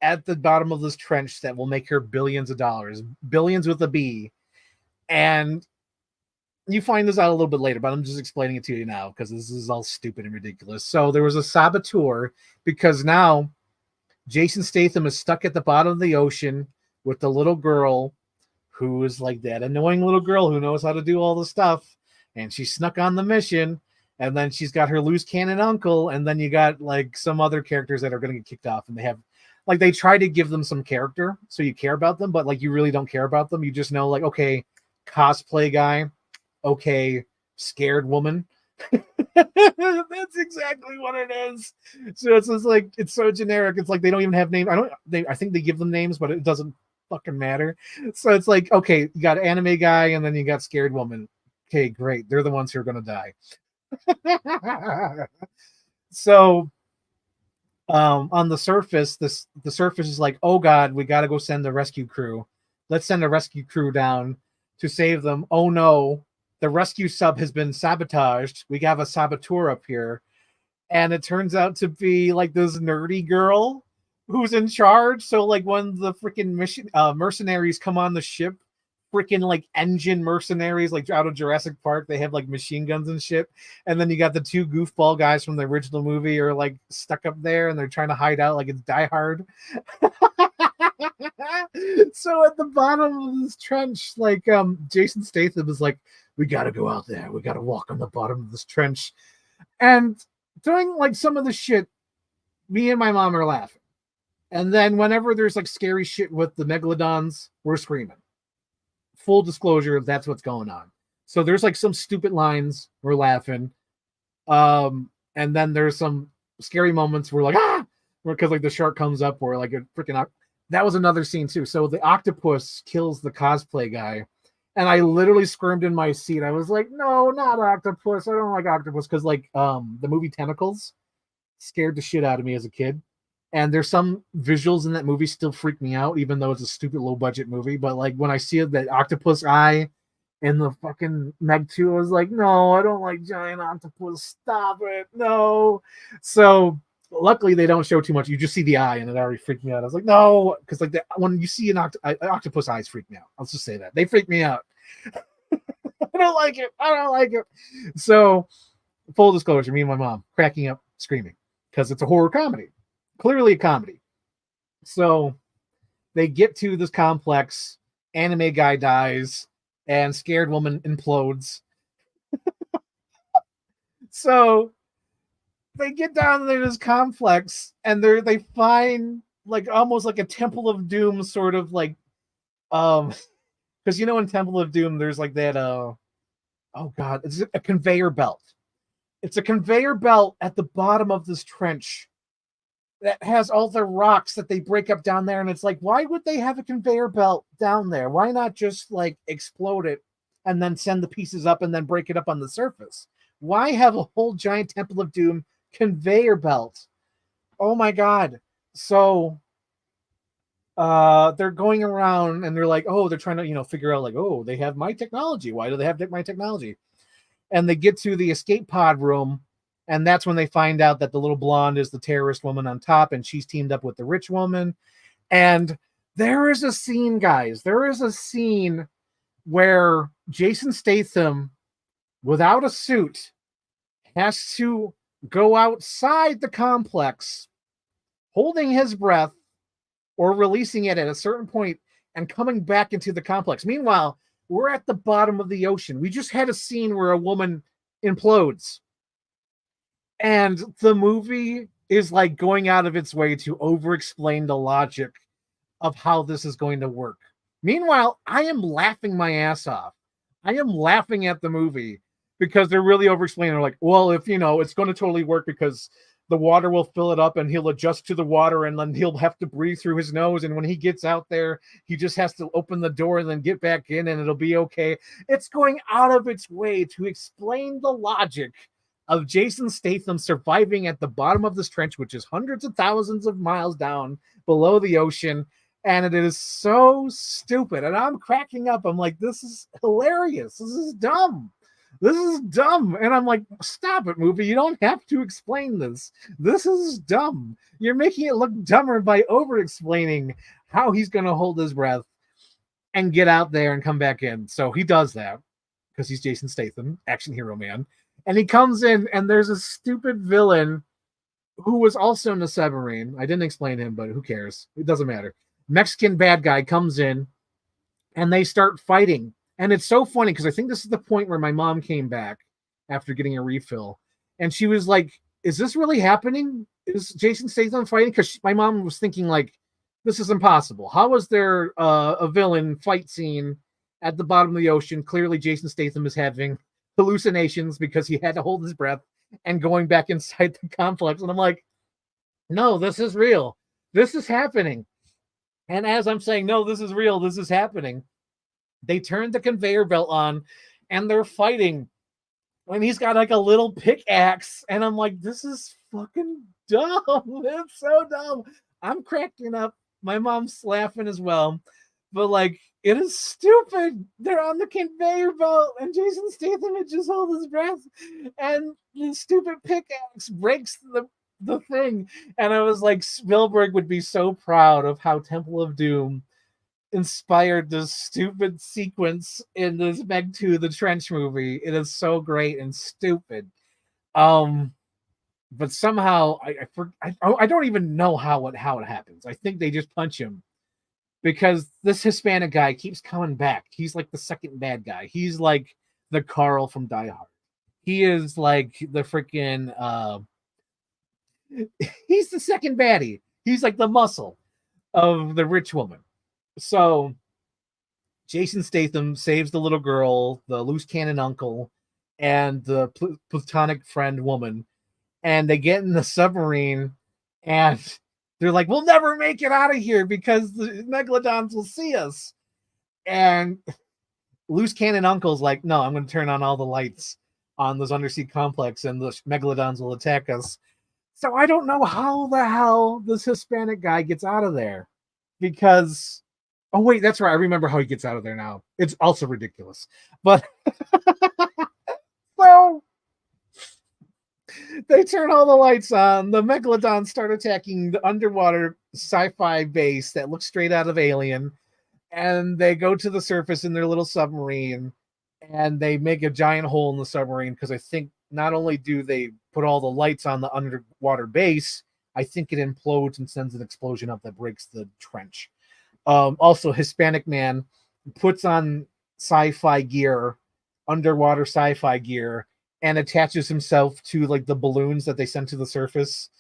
at the bottom of this trench that will make her billions of dollars, billions with a B. And you find this out a little bit later, but I'm just explaining it to you now because this is all stupid and ridiculous. So there was a saboteur because now Jason Statham is stuck at the bottom of the ocean with the little girl who is like that annoying little girl who knows how to do all the stuff. And she snuck on the mission. And then she's got her loose cannon uncle. And then you got like some other characters that are going to get kicked off. And they have like, they try to give them some character. So you care about them, but like, you really don't care about them. You just know like, okay, cosplay guy. Okay, scared woman. That's exactly what it is. So it's just like it's so generic. It's like they don't even have names. I think they give them names, but it doesn't fucking matter. So it's like, okay, you got anime guy and then you got scared woman. Okay, great. They're the ones who are gonna die. So on the surface, the surface is like, oh god, we gotta go send the rescue crew. Let's send a rescue crew down to save them. Oh no, the rescue sub has been sabotaged. We have a saboteur up here. And it turns out to be like this nerdy girl who's in charge. So like when the freaking mercenaries come on the ship, freaking like engine mercenaries, like out of Jurassic Park, they have like machine guns and shit. And then you got the two goofball guys from the original movie are like stuck up there and they're trying to hide out like it's Die Hard. So at the bottom of this trench, like Jason Statham is like, we gotta go out there. We gotta walk on the bottom of this trench. And doing like some of the shit, me and my mom are laughing. And then whenever there's like scary shit with the megalodons, we're screaming. Full disclosure, that's what's going on. So there's like some stupid lines, we're laughing. And then there's some scary moments where like, because like the shark comes up or like a freaking, that was another scene too. So the octopus kills the cosplay guy. And I literally squirmed in my seat. I was like, no, not octopus. I don't like octopus. Because like the movie Tentacles scared the shit out of me as a kid. And there's some visuals in that movie still freak me out, even though it's a stupid low budget movie. But like when I see that octopus eye in the fucking Meg 2, I was like, no, I don't like giant octopus. Stop it. No. So luckily they don't show too much. You just see the eye and it already freaked me out. I was like, no, because like when you see an octopus eyes freak me out. I'll just say that. They freak me out. I don't like it. I don't like it. So full disclosure, me and my mom cracking up, screaming because it's a horror comedy. Clearly a comedy. So they get to this complex, anime guy dies, and scared woman implodes. So they get down to this complex and they find like almost like a Temple of Doom sort of like because in Temple of Doom there's like that oh god, it's a conveyor belt. It's a conveyor belt at the bottom of this trench that has all the rocks that they break up down there. And it's like, why would they have a conveyor belt down there? Why not just like explode it and then send the pieces up and then break it up on the surface? Why have a whole giant Temple of Doom conveyor belt? Oh my god. So they're going around and they're like, oh, they're trying to figure out like, oh, they have my technology. Why do they have my technology? And they get to the escape pod room, and that's when they find out that the little blonde is the terrorist woman on top, and she's teamed up with the rich woman. And there is a scene, guys, where Jason Statham, without a suit, has to go outside the complex, holding his breath or releasing it at a certain point and coming back into the complex. Meanwhile, we're at the bottom of the ocean. We just had a scene where a woman implodes. And the movie is like going out of its way to over-explain the logic of how this is going to work. Meanwhile, I am laughing my ass off. I am laughing at the movie because they're really over-explaining. They're like, well, if it's going to totally work because the water will fill it up and he'll adjust to the water and then he'll have to breathe through his nose. And when he gets out there, he just has to open the door and then get back in and it'll be okay. It's going out of its way to explain the logic of Jason Statham surviving at the bottom of this trench, which is hundreds of thousands of miles down below the ocean. And it is so stupid. And I'm cracking up. I'm like, this is hilarious. This is dumb. This is dumb. And I'm like, stop it, movie. You don't have to explain this. This is dumb. You're making it look dumber by over-explaining how he's going to hold his breath and get out there and come back in. So he does that because he's Jason Statham, action hero man. And he comes in, and there's a stupid villain who was also in the submarine. I didn't explain him, but who cares? It doesn't matter. Mexican bad guy comes in, and they start fighting. And it's so funny because I think this is the point where my mom came back after getting a refill. And she was like, is this really happening? Is Jason Statham fighting? Because my mom was thinking, like, this is impossible. How is there a villain fight scene at the bottom of the ocean? Clearly, Jason Statham is having hallucinations because he had to hold his breath and going back inside the complex. And I'm like, no, this is real. This is happening. And as I'm saying, no, this is real. This is happening. They turn the conveyor belt on and they're fighting. And he's got like a little pickaxe. And I'm like, this is fucking dumb. It's so dumb. I'm cracking up. My mom's laughing as well. But like, it is stupid. They're on the conveyor belt and Jason Statham had just hold his breath. And the stupid pickaxe breaks the thing. And I was like, Spielberg would be so proud of how Temple of Doom inspired this stupid sequence in this Meg 2 The Trench movie. It is so great and stupid. But somehow I don't even know how it happens. I think they just punch him because this Hispanic guy keeps coming back. He's like the second bad guy. He's like the Carl from Die Hard. He is like the freaking he's the second baddie. He's like the muscle of the rich woman. So Jason Statham saves the little girl, the loose cannon uncle, and the platonic friend woman. And they get in the submarine and they're like, we'll never make it out of here because the megalodons will see us. And loose cannon uncle's like, no, I'm going to turn on all the lights on this undersea complex and the megalodons will attack us. So I don't know how the hell this Hispanic guy gets out of there because, oh wait, that's right. I remember how he gets out of there now. It's also ridiculous. But so they turn all the lights on. The megalodons start attacking the underwater sci-fi base that looks straight out of Alien. And they go to the surface in their little submarine and they make a giant hole in the submarine because I think not only do they put all the lights on the underwater base, I think it implodes and sends an explosion up that breaks the trench. Also, Hispanic man puts on sci-fi gear, underwater sci-fi gear, and attaches himself to like the balloons that they send to the surface,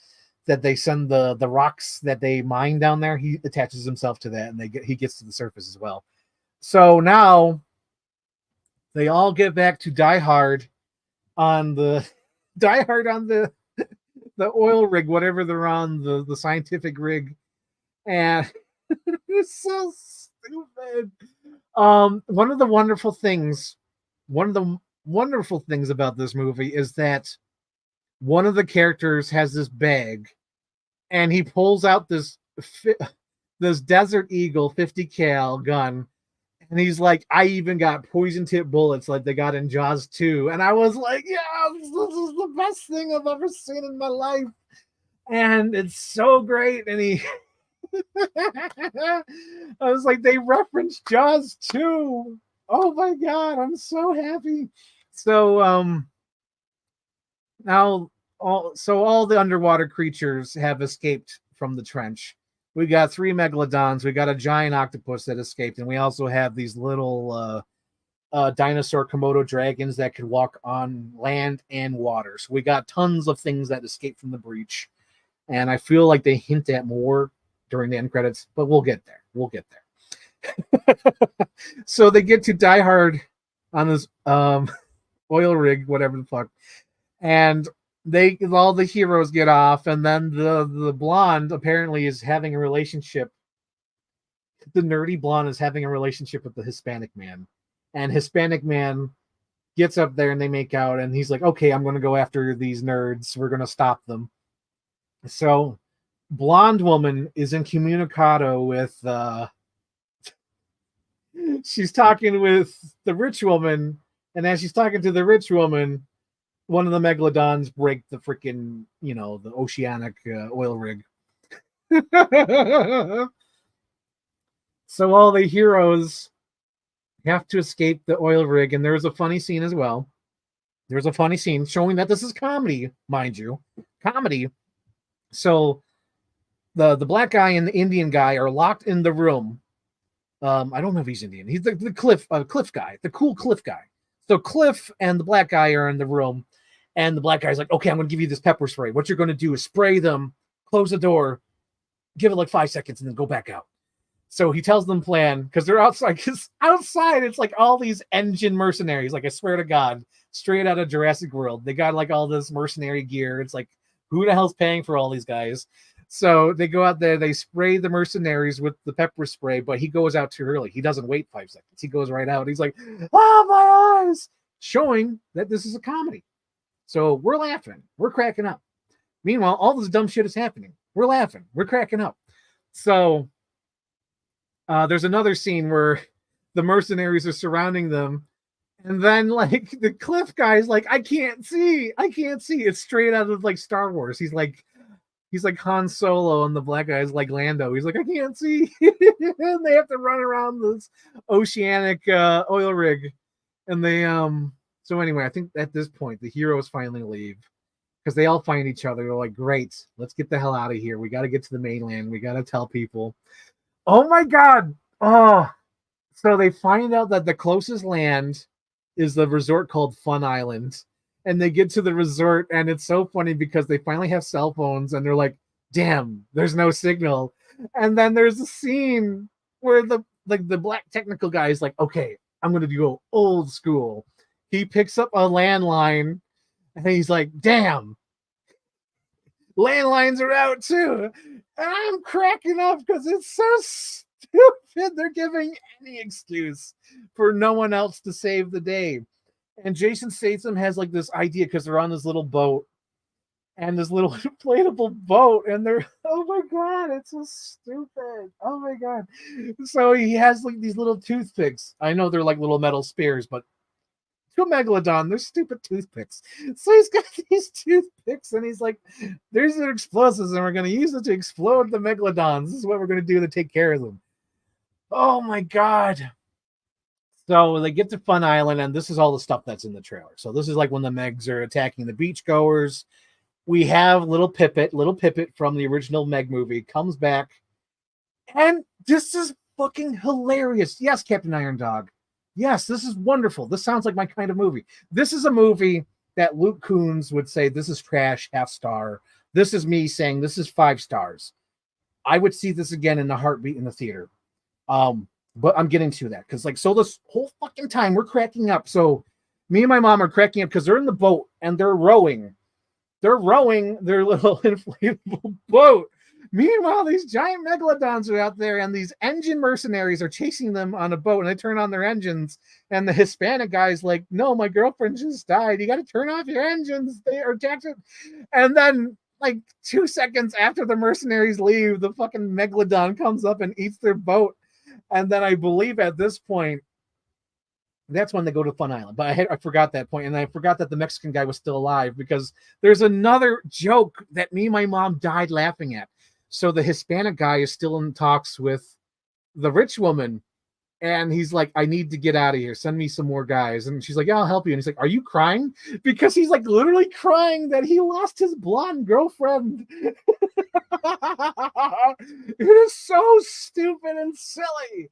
that they send the rocks that they mine down there. He attaches himself to that, and he gets to the surface as well. So now they all get back to Die Hard on the oil rig, whatever they're on, the scientific rig, and it's so stupid. One of the wonderful things about this movie is that one of the characters has this bag and he pulls out this Desert Eagle 50 cal gun and he's like, I even got poison tip bullets like they got in Jaws 2. And I was like, yeah, this is the best thing I've ever seen in my life. And it's so great. And I was like, they referenced Jaws 2. Oh my God, I'm so happy. So now all the underwater creatures have escaped from the trench. We got 3 megalodons, we got a giant octopus that escaped, and we also have these little dinosaur Komodo dragons that could walk on land and water. So we got tons of things that escaped from the breach. And I feel like they hint at more during the end credits, but we'll get there. So they get to Die Hard on this oil rig, whatever the fuck, and all the heroes get off, and then the blonde apparently is having a relationship. The nerdy blonde is having a relationship with the Hispanic man, and Hispanic man gets up there and they make out, and he's like, okay, I'm going to go after these nerds. We're going to stop them. So blonde woman is incommunicado with she's talking with the rich woman, and as she's talking to the rich woman, one of the megalodons break the freaking, the oceanic oil rig. So all the heroes have to escape the oil rig, and there's a funny scene as well. There's a funny scene showing that this is comedy, mind you. Comedy. So the black guy and the Indian guy are locked in the room. I don't know if he's Indian. He's the Cliff guy, the cool Cliff guy. So Cliff and the black guy are in the room, and the black guy's like, okay, I'm going to give you this pepper spray. What you're going to do is spray them, close the door, give it like 5 seconds, and then go back out. So he tells them plan, because they're outside. Because outside, it's like all these engine mercenaries. Like, I swear to God, straight out of Jurassic World. They got like all this mercenary gear. It's like, who the hell's paying for all these guys? So they go out there, they spray the mercenaries with the pepper spray, but he goes out too early. He doesn't wait 5 seconds. He goes right out. He's like, my eyes! Showing that this is a comedy. So we're laughing. We're cracking up. Meanwhile, all this dumb shit is happening. We're laughing. We're cracking up. So there's another scene where the mercenaries are surrounding them, and then like the Cliff guy's like, I can't see. It's straight out of like Star Wars. He's like Han Solo, and the black guy's like Lando. He's like, I can't see. And they have to run around this oceanic oil rig, and they so anyway, I think at this point the heroes finally leave, because they all find each other. They're like, great, let's get the hell out of here. We got to get to the mainland. We got to tell people. Oh my God. Oh, so they find out that the closest land is the resort called Fun Island. And they get to the resort, and it's so funny because they finally have cell phones, and they're like, damn, there's no signal. And then there's a scene where the black technical guy is like, okay, I'm going to go old school. He picks up a landline, and he's like, damn, landlines are out too. And I'm cracking up because it's so stupid. They're giving any excuse for no one else to save the day. And Jason Statham has like this idea, because they're on this little boat, and this little inflatable boat, and they're, oh my God, it's so stupid. Oh my God. So he has like these little toothpicks. I know they're like little metal spears, but to a megalodon, they're stupid toothpicks. So he's got these toothpicks, and he's like, there's the explosives, and we're going to use it to explode the megalodons. This is what we're going to do to take care of them. Oh my God. So they get to Fun Island, and this is all the stuff that's in the trailer. So this is like when the Megs are attacking the beachgoers. We have little Pippet from the original Meg movie comes back, and this is fucking hilarious. Yes, Captain Iron Dog. Yes, this is wonderful. This sounds like my kind of movie. This is a movie that Luke Coons would say, this is trash, half star. This is me saying this is 5 stars. I would see this again in a heartbeat in the theater. But I'm getting to that, because like, so this whole fucking time we're cracking up. So me and my mom are cracking up because they're in the boat and they're rowing their little inflatable boat. Meanwhile, these giant megalodons are out there, and these engine mercenaries are chasing them on a boat, and they turn on their engines, and the Hispanic guy's like, no, my girlfriend just died. You got to turn off your engines. They are Jackson. And then like 2 seconds after the mercenaries leave, the fucking megalodon comes up and eats their boat. And then I believe at this point, that's when they go to Fun Island. But I forgot that point, and I forgot that the Mexican guy was still alive, because there's another joke that me and my mom died laughing at. So the Hispanic guy is still in talks with the rich woman, and he's like, I need to get out of here. Send me some more guys. And she's like, yeah, I'll help you. And he's like, are you crying? Because he's like literally crying that he lost his blonde girlfriend. It is so stupid and silly.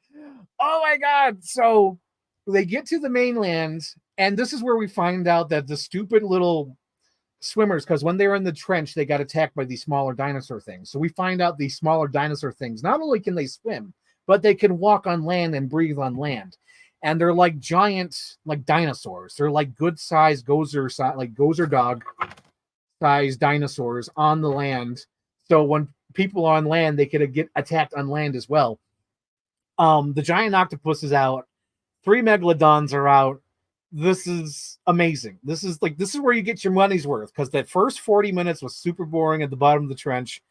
Oh my God. So they get to the mainland, and this is where we find out that the stupid little swimmers, because when they were in the trench, they got attacked by these smaller dinosaur things. So we find out these smaller dinosaur things, not only can they swim, but they can walk on land and breathe on land. And they're like giant, like dinosaurs. They're like good sized gozer dog sized dinosaurs on the land. So when people are on land, they could get attacked on land as well. The giant octopus is out. 3 megalodons are out. this is amazing. This is where you get your money's worth, because that first 40 minutes was super boring at the bottom of the trench.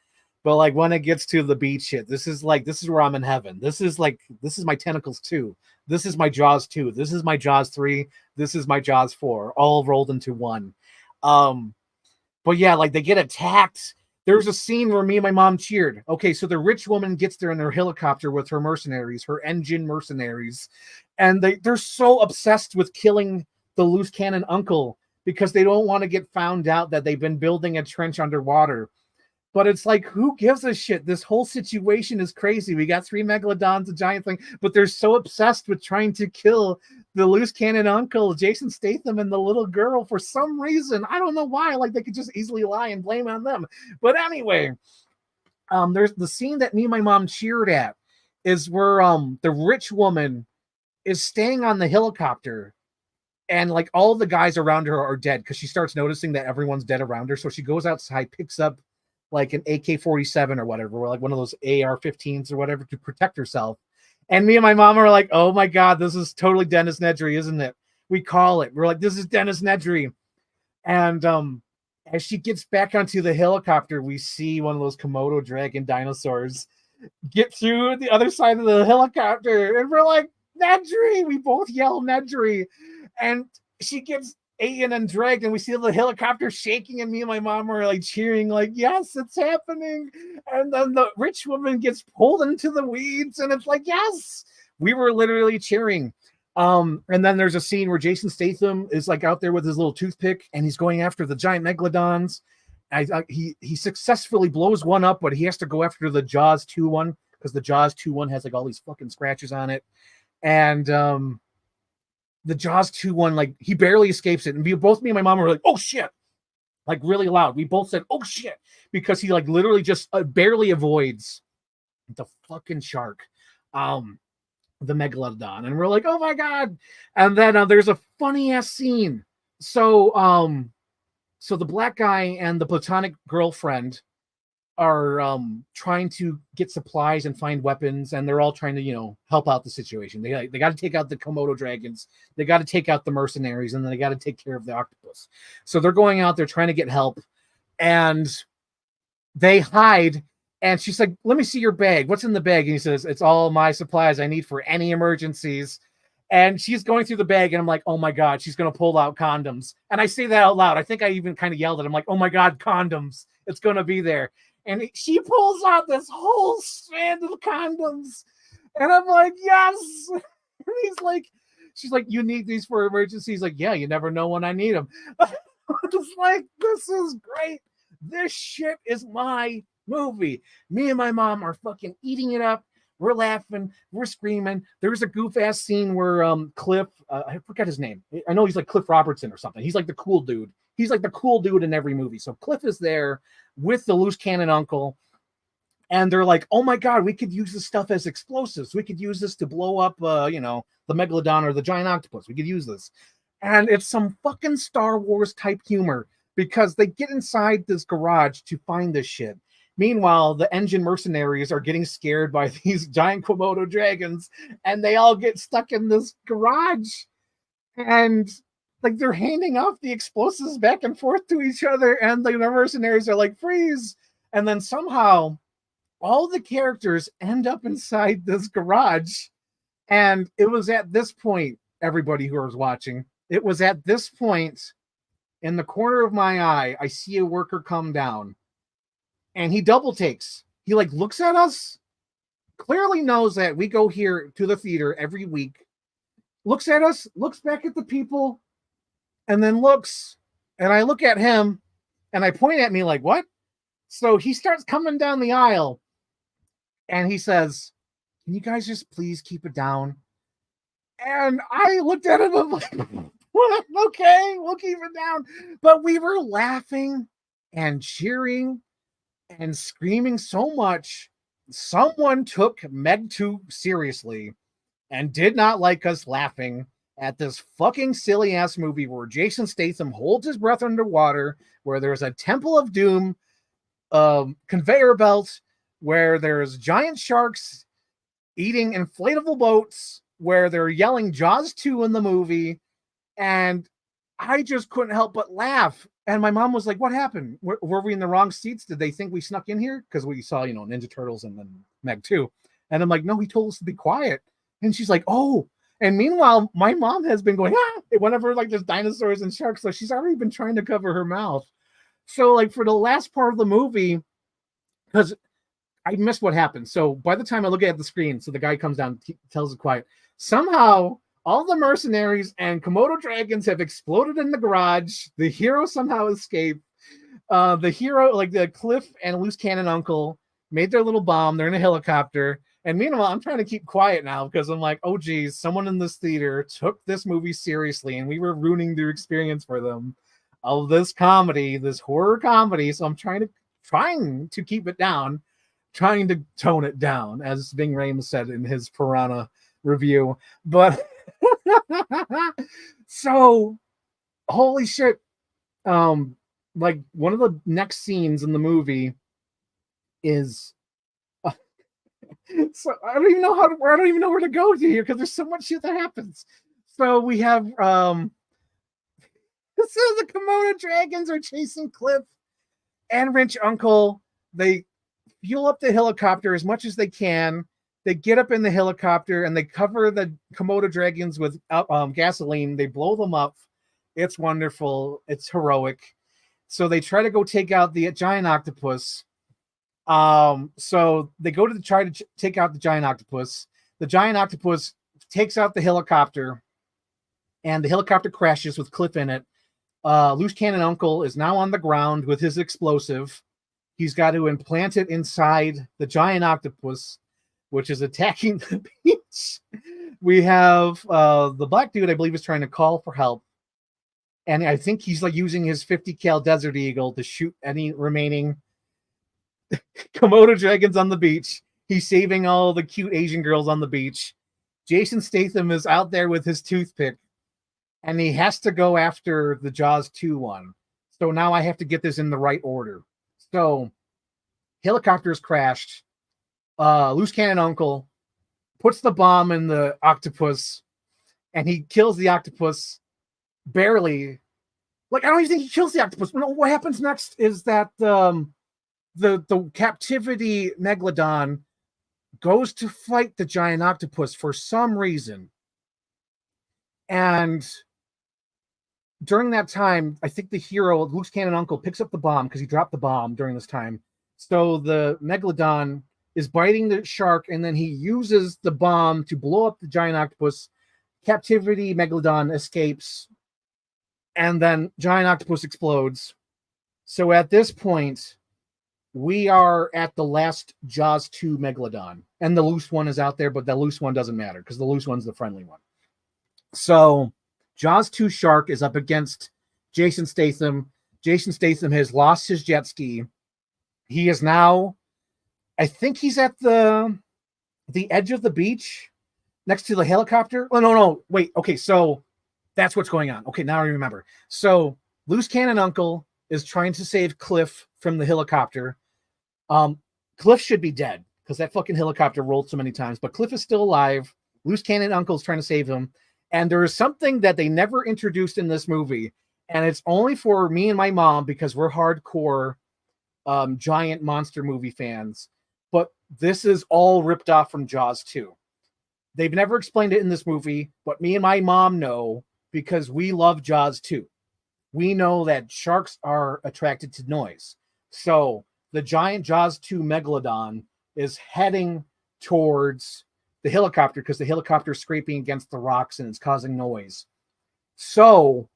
But like when it gets to the beach shit, this is where I'm in heaven. This is my Tentacles 2. This is my Jaws 2. This is my Jaws 3. This is my Jaws 4, all rolled into one. But yeah, like they get attacked. There's a scene where me and my mom cheered. Okay, so the rich woman gets there in her helicopter with her mercenaries, her engine mercenaries, and they're so obsessed with killing the loose cannon uncle because they don't want to get found out that they've been building a trench underwater. But it's like, who gives a shit? This whole situation is crazy. We got 3 megalodons, a giant thing, but they're so obsessed with trying to kill the loose cannon uncle, Jason Statham, and the little girl for some reason. I don't know why. Like, they could just easily lie and blame on them. But anyway, there's the scene that me and my mom cheered at is where the rich woman is staying on the helicopter, and like all the guys around her are dead because she starts noticing that everyone's dead around her. So she goes outside, picks up like an AK-47 or whatever, or like one of those AR-15s or whatever to protect herself. And me and my mom are like, oh my God, this is totally Dennis Nedry, isn't it? We call it. We're like, this is Dennis Nedry. And as she gets back onto the helicopter, we see one of those Komodo dragon dinosaurs get through the other side of the helicopter. And we're like, Nedry! We both yell Nedry. And she gets eaten and dragged, and we see the helicopter shaking, and me and my mom are like cheering, like, yes, it's happening. And then the rich woman gets pulled into the weeds, and it's like, yes, we were literally cheering. And then there's a scene where Jason Statham is like out there with his little toothpick, and he's going after the giant megalodons. He successfully blows one up, but he has to go after the Jaws 2 one, because the Jaws 2 one has like all these fucking scratches on it. And the Jaws 2 one, like, he barely escapes it. And me and my mom were like, oh shit, like really loud. We both said, oh shit, because he like literally just barely avoids the fucking shark, the megalodon. And we're like, oh my God. And then there's a funny ass scene. So the black guy and the platonic girlfriend are trying to get supplies and find weapons, and they're all trying to help out the situation. They got to take out the Komodo dragons, they got to take out the mercenaries, and then they got to take care of the octopus. So they're going out there trying to get help, and they hide. And she's like, let me see your bag, what's in the bag? And he says, it's all my supplies I need for any emergencies. And she's going through the bag, and I'm like, oh my God, she's gonna pull out condoms. And I say that out loud. I think I even kind of yelled at him, like, oh my God, condoms, it's gonna be there. And she pulls out this whole strand of condoms. And I'm like, yes. And she's like, you need these for emergencies? He's like, yeah, you never know when I need them. It's like, this is great. This shit is my movie. Me and my mom are fucking eating it up. We're laughing. We're screaming. There's a goof ass scene where Cliff, I forgot his name. I know he's like Cliff Robertson or something. He's like the cool dude. He's like the cool dude in every movie. So Cliff is there with the loose cannon uncle, and they're like, oh my God, we could use this stuff as explosives. We could use this to blow up, the megalodon or the giant octopus. We could use this. And it's some fucking Star Wars type humor, because they get inside this garage to find this shit. Meanwhile, the engine mercenaries are getting scared by these giant Komodo dragons, and they all get stuck in this garage. And like, they're handing off the explosives back and forth to each other, and the mercenaries are like, freeze. And then somehow all the characters end up inside this garage. And it was at this point, everybody who was watching, it was at this point, in the corner of my eye, I see a worker come down, and he double takes. He like looks at us, clearly knows that we go here to the theater every week, looks at us, looks back at the people, and then looks, and I look at him, and I point at me like, what? So he starts coming down the aisle, and he says, can you guys just please keep it down? And I looked at him, I'm like, okay, we'll keep it down. But we were laughing and cheering and screaming so much, someone took MEG 2 seriously and did not like us laughing at this fucking silly ass movie where Jason Statham holds his breath underwater, where there's a Temple of Doom conveyor belt, where there's giant sharks eating inflatable boats, where they're yelling Jaws 2 in the movie, And I just couldn't help but laugh. And my mom was like, "What happened? Were we in the wrong seats? Did they think we snuck in here?" Because we saw, Ninja Turtles and then Meg 2. And I'm like, "No, he told us to be quiet." And she's like, "Oh." And meanwhile, my mom has been going, whenever like there's dinosaurs and sharks. So she's already been trying to cover her mouth. So like for the last part of the movie, because I missed what happened. So by the time I look at the screen, so the guy comes down, tells it quiet. Somehow, all the mercenaries and Komodo dragons have exploded in the garage. The hero somehow escaped. The hero, like the Cliff and Loose Cannon Uncle, made their little bomb. They're in a helicopter. And meanwhile, I'm trying to keep quiet now because I'm like, oh, geez, someone in this theater took this movie seriously and we were ruining their experience for them of this comedy, this horror comedy. So I'm trying to keep it down, trying to tone it down, as Ving Rhames said in his Piranha review. But so, holy shit. Like one of the next scenes in the movie is so I don't even know where to go to here because there's so much shit that happens. So we have so the Komodo dragons are chasing Cliff and Rich Uncle. They fuel up the helicopter as much as they can. They get up in the helicopter and they cover the Komodo dragons with gasoline. They blow them up. It's wonderful. It's heroic. So they try to go take out the giant octopus. So they go to try to take out the giant octopus. The giant octopus takes out the helicopter, and the helicopter crashes with Cliff in it. Loose Cannon Uncle is now on the ground with his explosive. He's got to implant it inside the giant octopus, which is attacking the beach. We have the black dude, I believe, is trying to call for help. And I think he's like using his 50 cal Desert Eagle to shoot any remaining Komodo dragons on the beach. He's saving all the cute Asian girls on the beach. Jason Statham is out there with his toothpick, and he has to go after the Jaws 2 one. So now I have to get this in the right order. So helicopters crashed. Loose Cannon Uncle puts the bomb in the octopus, and he kills the octopus barely. Like, I don't even think he kills the octopus. No, what happens next is that the captivity megalodon goes to fight the giant octopus for some reason. And during that time, I think the hero, Loose Cannon Uncle, picks up the bomb because he dropped the bomb during this time. So the megalodon is biting the shark, and then he uses the bomb to blow up the giant octopus. Captivity megalodon escapes, and then giant octopus explodes. So at this point, we are at the last Jaws 2 megalodon, and the loose one is out there, but the loose one doesn't matter because the loose one's the friendly one. So Jaws 2 shark is up against Jason Statham. Jason Statham has lost his jet ski. He is now, I think he's at the edge of the beach next to the helicopter. Oh, no, wait. Okay, so that's what's going on. Okay, now I remember. So Loose Cannon Uncle is trying to save Cliff from the helicopter. Cliff should be dead because that fucking helicopter rolled so many times, but Cliff is still alive. Loose Cannon Uncle is trying to save him. And there is something that they never introduced in this movie, and it's only for me and my mom because we're hardcore giant monster movie fans. But this is all ripped off from Jaws 2. They've never explained it in this movie, but me and my mom know because we love Jaws 2. We know that sharks are attracted to noise. So the giant Jaws 2 megalodon is heading towards the helicopter because the helicopter is scraping against the rocks and it's causing noise. So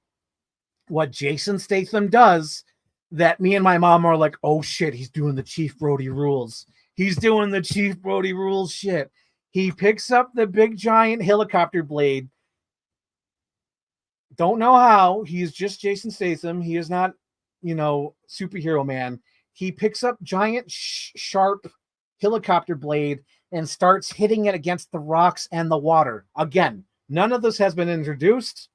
what Jason Statham does, that me and my mom are like, oh shit, he's doing the Chief Brody rules. He's doing the Chief Brody rules shit. He picks up the big giant helicopter blade. Don't know how. He's just Jason Statham. He is not, superhero man. He picks up giant sharp helicopter blade and starts hitting it against the rocks and the water. Again, none of this has been introduced.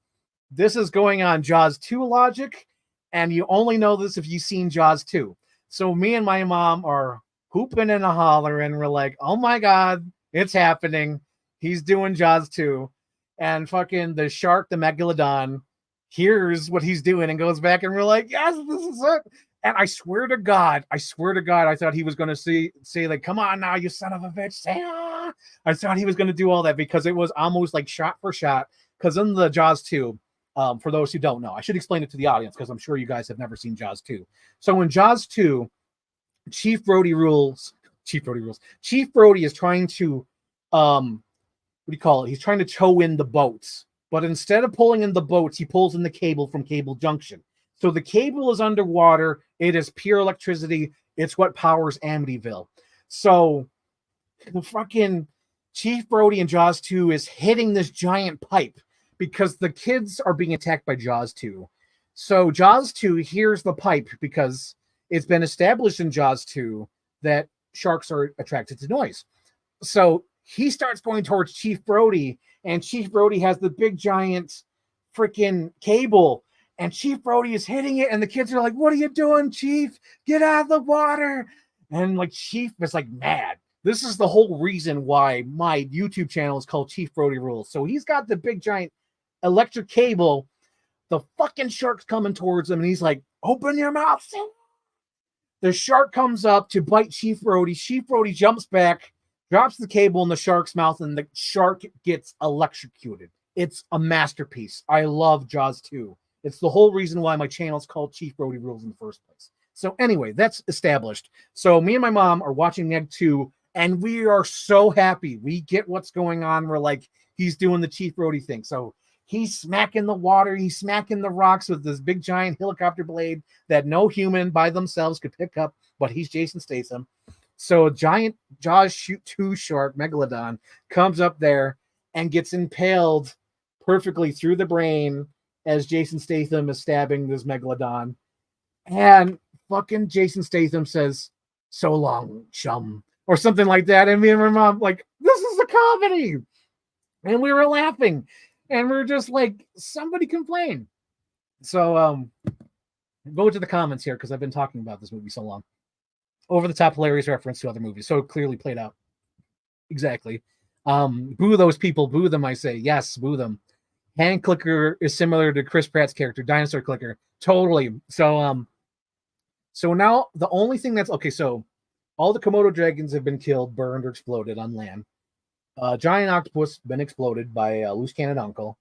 This is going on Jaws 2 logic, and you only know this if you've seen Jaws 2. So me and my mom are hooping and hollering, and we're like, oh my God, it's happening. He's doing Jaws 2. And fucking the shark, the megalodon, hears what he's doing and goes back, and we're like, yes, this is it. And I swear to God, I thought he was going to say like, come on now, you son of a bitch, say ah. I thought he was going to do all that because it was almost like shot for shot. Because in the Jaws 2, for those who don't know, I should explain it to the audience because I'm sure you guys have never seen Jaws 2. So in Jaws 2, Chief Brody is trying to, what do you call it? He's trying to tow in the boats. But instead of pulling in the boats, he pulls in the cable from Cable Junction. So the cable is underwater. It is pure electricity. It's what powers Amityville. So the fucking Chief Brody in Jaws 2 is hitting this giant pipe because the kids are being attacked by Jaws 2. So Jaws 2 hears the pipe because it's been established in Jaws 2 that sharks are attracted to noise. So he starts going towards Chief Brody, and Chief Brody has the big giant freaking cable, and Chief Brody is hitting it, and the kids are like, what are you doing, Chief? Get out of the water. And like Chief is like mad. This is the whole reason why my YouTube channel is called Chief Brody Rules. So he's got the big giant electric cable. The fucking shark's coming towards him, and he's like, open your mouth. The shark comes up to bite Chief Brody. Chief Brody jumps back, drops the cable in the shark's mouth, and the shark gets electrocuted. It's a masterpiece. I love Jaws 2. It's the whole reason why my channel is called Chief Brody Rules in the first place. So anyway, that's established. So me and my mom are watching MEG 2, and we are so happy. We get what's going on. We're like, he's doing the Chief Brody thing. So he's smacking the water. He's smacking the rocks with this big giant helicopter blade that no human by themselves could pick up, but he's Jason Statham. So a giant Jaws 2 shark, Megalodon, comes up there and gets impaled perfectly through the brain as Jason Statham is stabbing this Megalodon. And fucking Jason Statham says, so long, chum, or something like that. And me and my mom, like, this is a comedy. And we were laughing. And we were just like, somebody complain. So go to the comments here because I've been talking about this movie so long. Over the top hilarious reference to other movies. So clearly played out. Exactly. Boo those people. Boo them, I say. Yes, boo them. Hand Clicker is similar to Chris Pratt's character, Dinosaur Clicker. Totally. So now the only thing that's okay, so all the Komodo dragons have been killed, burned, or exploded on land. Giant octopus been exploded by Loose Cannon Uncle.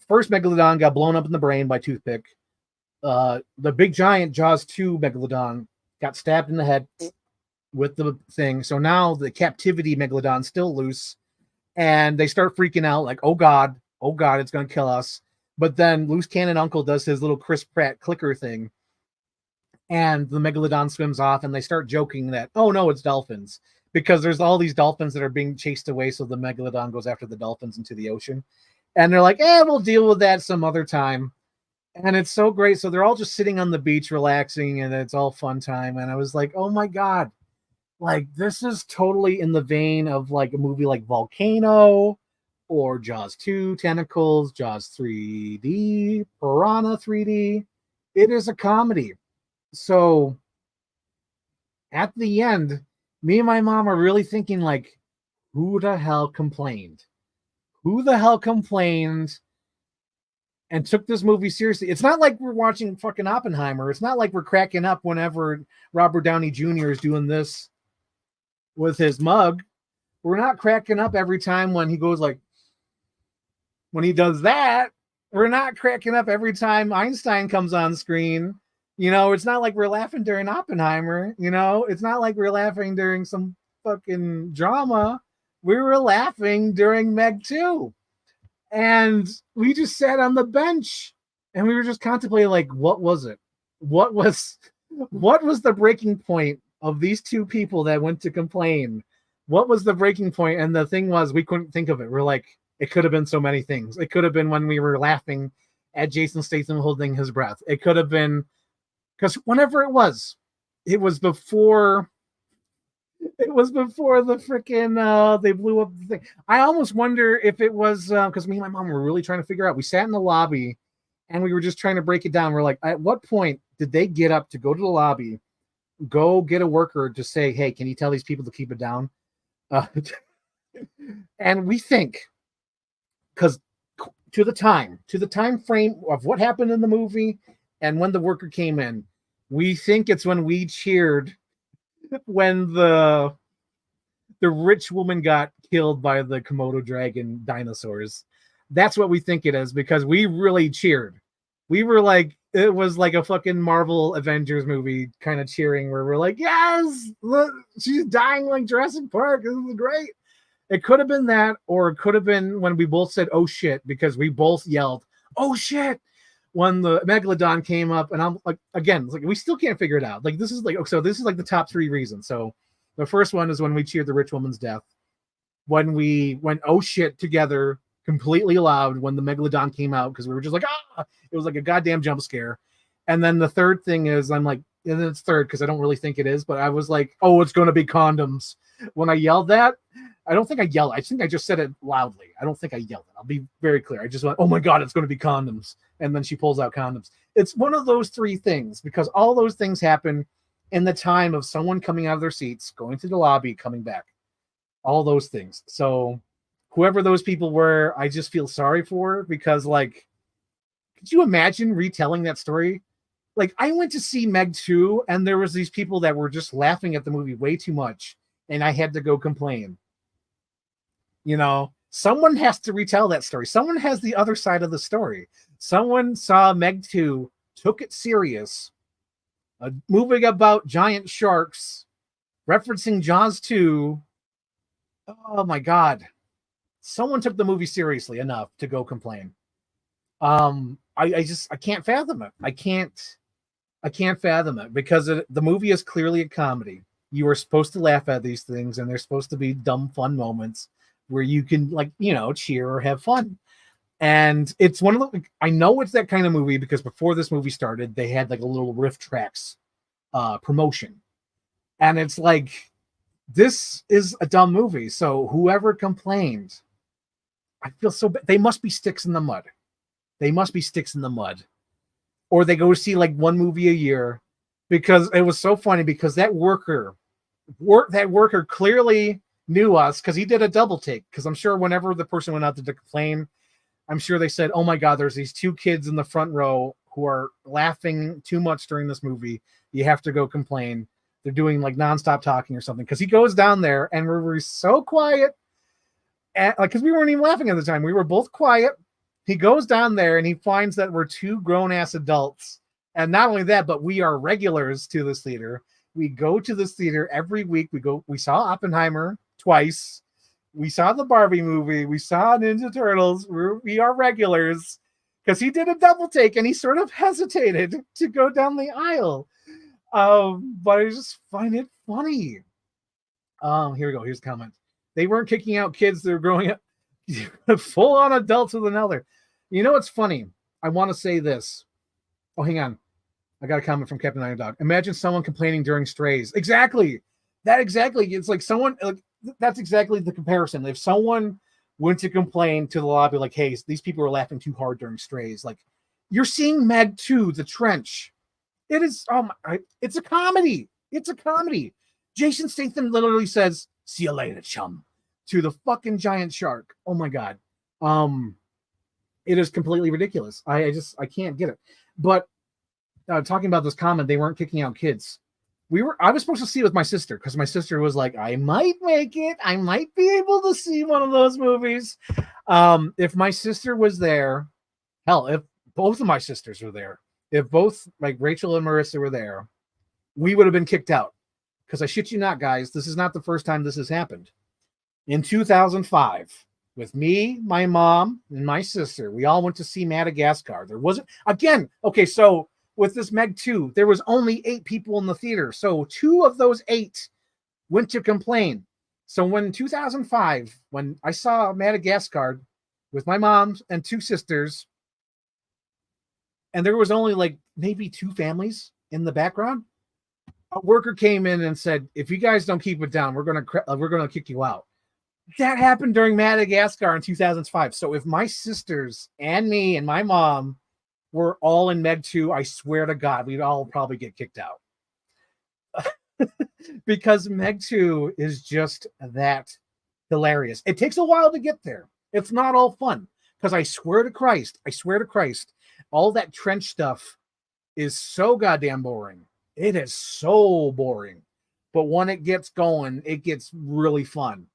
First Megalodon got blown up in the brain by toothpick. The big giant Jaws 2 Megalodon got stabbed in the head with the thing. So now the captivity Megalodon's still loose. And they start freaking out like, oh God, it's going to kill us. But then Loose Cannon Uncle does his little Chris Pratt clicker thing. And the Megalodon swims off, and they start joking that, oh no, it's dolphins. Because there's all these dolphins that are being chased away. So the Megalodon goes after the dolphins into the ocean. And they're like, we'll deal with that some other time. And it's so great. So they're all just sitting on the beach relaxing, and it's all fun time. And I was like, oh my God. Like, this is totally in the vein of like a movie like Volcano or Jaws 2, Tentacles, Jaws 3D, Piranha 3D. It is a comedy. So at the end, me and my mom are really thinking like, who the hell complained? Who the hell complained and took this movie seriously? It's not like we're watching fucking Oppenheimer. It's not like we're cracking up whenever Robert Downey Jr. is doing this with his mug. We're not cracking up every time when he goes like, when he does that. We're not cracking up every time Einstein comes on screen. You know, it's not like we're laughing during Oppenheimer. You know, it's not like we're laughing during some fucking drama. We were laughing during MEG 2. And we just sat on the bench and we were just contemplating, like, what was it? What was the breaking point of these two people that went to complain? What was the breaking point? And the thing was, we couldn't think of it. We're like, it could have been so many things. It could have been when we were laughing at Jason Statham holding his breath. It could have been because whenever it was before the freaking they blew up the thing. I almost wonder if it was because me and my mom were really trying to figure out. We sat in the lobby and we were just trying to break it down. We're like, at what point did they get up to go to the lobby, go get a worker to say, hey, can you tell these people to keep it down? And we think, because to the time frame of what happened in the movie and when the worker came in. We think it's when we cheered when the rich woman got killed by the Komodo dragon dinosaurs. That's what we think it is, because we really cheered. We were like, it was like a fucking Marvel Avengers movie kind of cheering, where we're like, yes, look, she's dying like Jurassic Park. This is great. It could have been that, or it could have been when we both said, oh shit, because we both yelled, oh shit, when the Megalodon came up. And I'm like, again, like, we still can't figure it out. Like, this is like, so this is like the top 3 reasons. So the first one is when we cheered the rich woman's death, when we went, oh shit, together, completely loud when the Megalodon came out, because we were just like, ah, it was like a goddamn jump scare. And then the third thing is, I'm like, and it's third because I don't really think it is, but I was like, oh, it's going to be condoms. When I yelled that, I don't think I yelled. I think I just said it loudly. I don't think I yelled it. I'll be very clear. I just went, oh my God, it's going to be condoms. And then she pulls out condoms. It's one of those 3 things, because all those things happen in the time of someone coming out of their seats, going to the lobby, coming back. All those things. So whoever those people were, I just feel sorry for, because, like, could you imagine retelling that story? Like, I went to see Meg 2, and there was these people that were just laughing at the movie way too much, and I had to go complain. You know, someone has to retell that story. Someone has the other side of the story. Someone saw Meg 2, took it serious, a movie about giant sharks, referencing Jaws 2. Oh my God. Someone took the movie seriously enough to go complain. I can't fathom it. I can't fathom it, because the movie is clearly a comedy. You are supposed to laugh at these things, and they're supposed to be dumb, fun moments where you can, like, you know, cheer or have fun. And it's one of the, I know it's that kind of movie because before this movie started, they had like a little Riff Tracks promotion. And it's like, this is a dumb movie. So whoever complained, I feel so bad. They must be sticks in the mud. They must be sticks in the mud. Or they go see like one movie a year, because it was so funny, because that worker clearly knew us, because he did a double take. Because I'm sure whenever the person went out to complain, I'm sure they said, oh my God, there's these 2 kids in the front row who are laughing too much during this movie. You have to go complain. They're doing like nonstop talking or something. Because he goes down there, and we're so quiet, and like, because we weren't even laughing at the time. We were both quiet. He goes down there, and he finds that we're 2 grown-ass adults. And not only that, but we are regulars to this theater. We go to this theater every week. We saw Oppenheimer twice. We saw the Barbie movie. We saw Ninja Turtles. We are regulars, because he did a double take, and he sort of hesitated to go down the aisle. But I just find it funny. Here we go. Here's a comment. They weren't kicking out kids. They were growing up full on adults with another. You know what's funny? I want to say this. Oh, hang on. I got a comment from Captain Iron Dog. Imagine someone complaining during Strays. Exactly. It's like someone, that's exactly the comparison. If someone went to complain to the lobby, like, hey, these people are laughing too hard during Strays. Like, you're seeing Meg 2, The Trench. It is, it's a comedy. It's a comedy. Jason Statham literally says, see you later, chum, to the fucking giant shark. Oh my God. It is completely ridiculous. I can't get it. But talking about this comment, they weren't kicking out kids. I was supposed to see it with my sister, because my sister was like, I might make it. I might be able to see one of those movies. If my sister was there, hell, if both of my sisters were there, if both like Rachel and Marissa were there, we would have been kicked out. Because I shit you not, guys, this is not the first time this has happened. In 2005, with me, my mom, and my sister, we all went to see Madagascar. There wasn't, again, okay, so with this Meg 2, there was only 8 people in the theater. So 2 of those 8 went to complain. So when 2005, when I saw Madagascar with my mom and 2 sisters, and there was only like maybe 2 families in the background, a worker came in and said, if you guys don't keep it down, we're gonna kick you out. That happened during Madagascar in 2005. So if my sisters and me and my mom were all in Meg 2, I swear to God, we'd all probably get kicked out. Because Meg 2 is just that hilarious. It takes a while to get there. It's not all fun. Because I swear to Christ, all that trench stuff is so goddamn boring. It is so boring. But when it gets going, it gets really fun.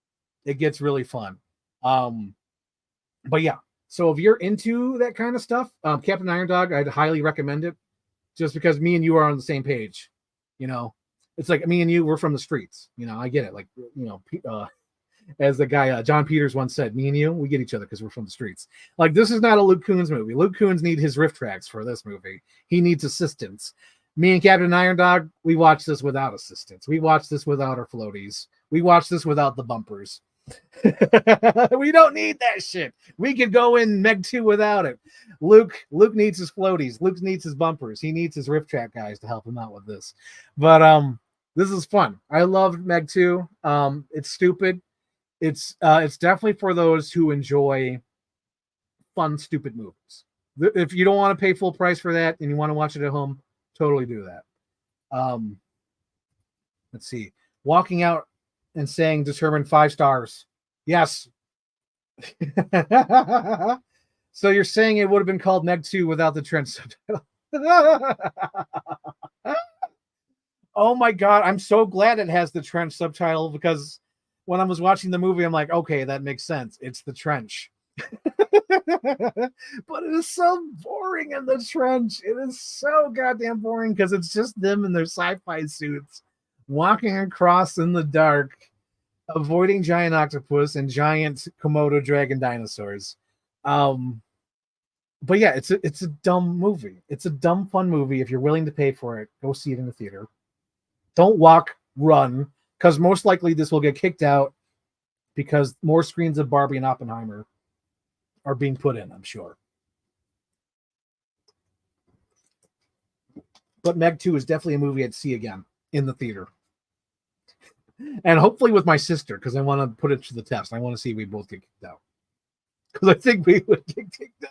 It gets really fun. But yeah, so if you're into that kind of stuff, Captain Iron Dog, I'd highly recommend it. Just because me and you are on the same page, you know, it's like me and you, we're from the streets. You know, I get it. Like, you know, as the guy John Peters once said, me and you, we get each other because we're from the streets. Like, this is not a Luke Coons movie. Luke Coons need his riff tracks for this movie. He needs assistance. Me and Captain Iron Dog, we watch this without assistance. We watch this without our floaties. We watch this without the bumpers. We don't need that shit. We could go in Meg 2 without it. Luke needs his floaties. Luke needs his bumpers. He needs his riff track guys to help him out with this. But this is fun. I loved Meg 2. It's stupid. It's definitely for those who enjoy fun, stupid movies. If you don't want to pay full price for that and you want to watch it at home, totally do that. Let's see. Walking out and saying determined 5 stars. Yes. So you're saying it would have been called Meg 2 without the trench subtitle. Oh my God. I'm so glad it has the trench subtitle, because when I was watching the movie, I'm like, okay, that makes sense. It's the trench. But it is so boring in the trench. It is so goddamn boring because it's just them in their sci-fi suits walking across in the dark, avoiding giant octopus and giant Komodo dragon dinosaurs. But yeah, it's a dumb movie. It's a dumb fun movie. If you're willing to pay for it, go see it in the theater. Don't walk, run, because most likely this will get kicked out because more screens of Barbie and Oppenheimer are being put in, I'm sure. But Meg 2 is definitely a movie I'd see again in the theater. And hopefully with my sister, because I want to put it to the test. I want to see if we both get kicked out. Because I think we would get kicked out.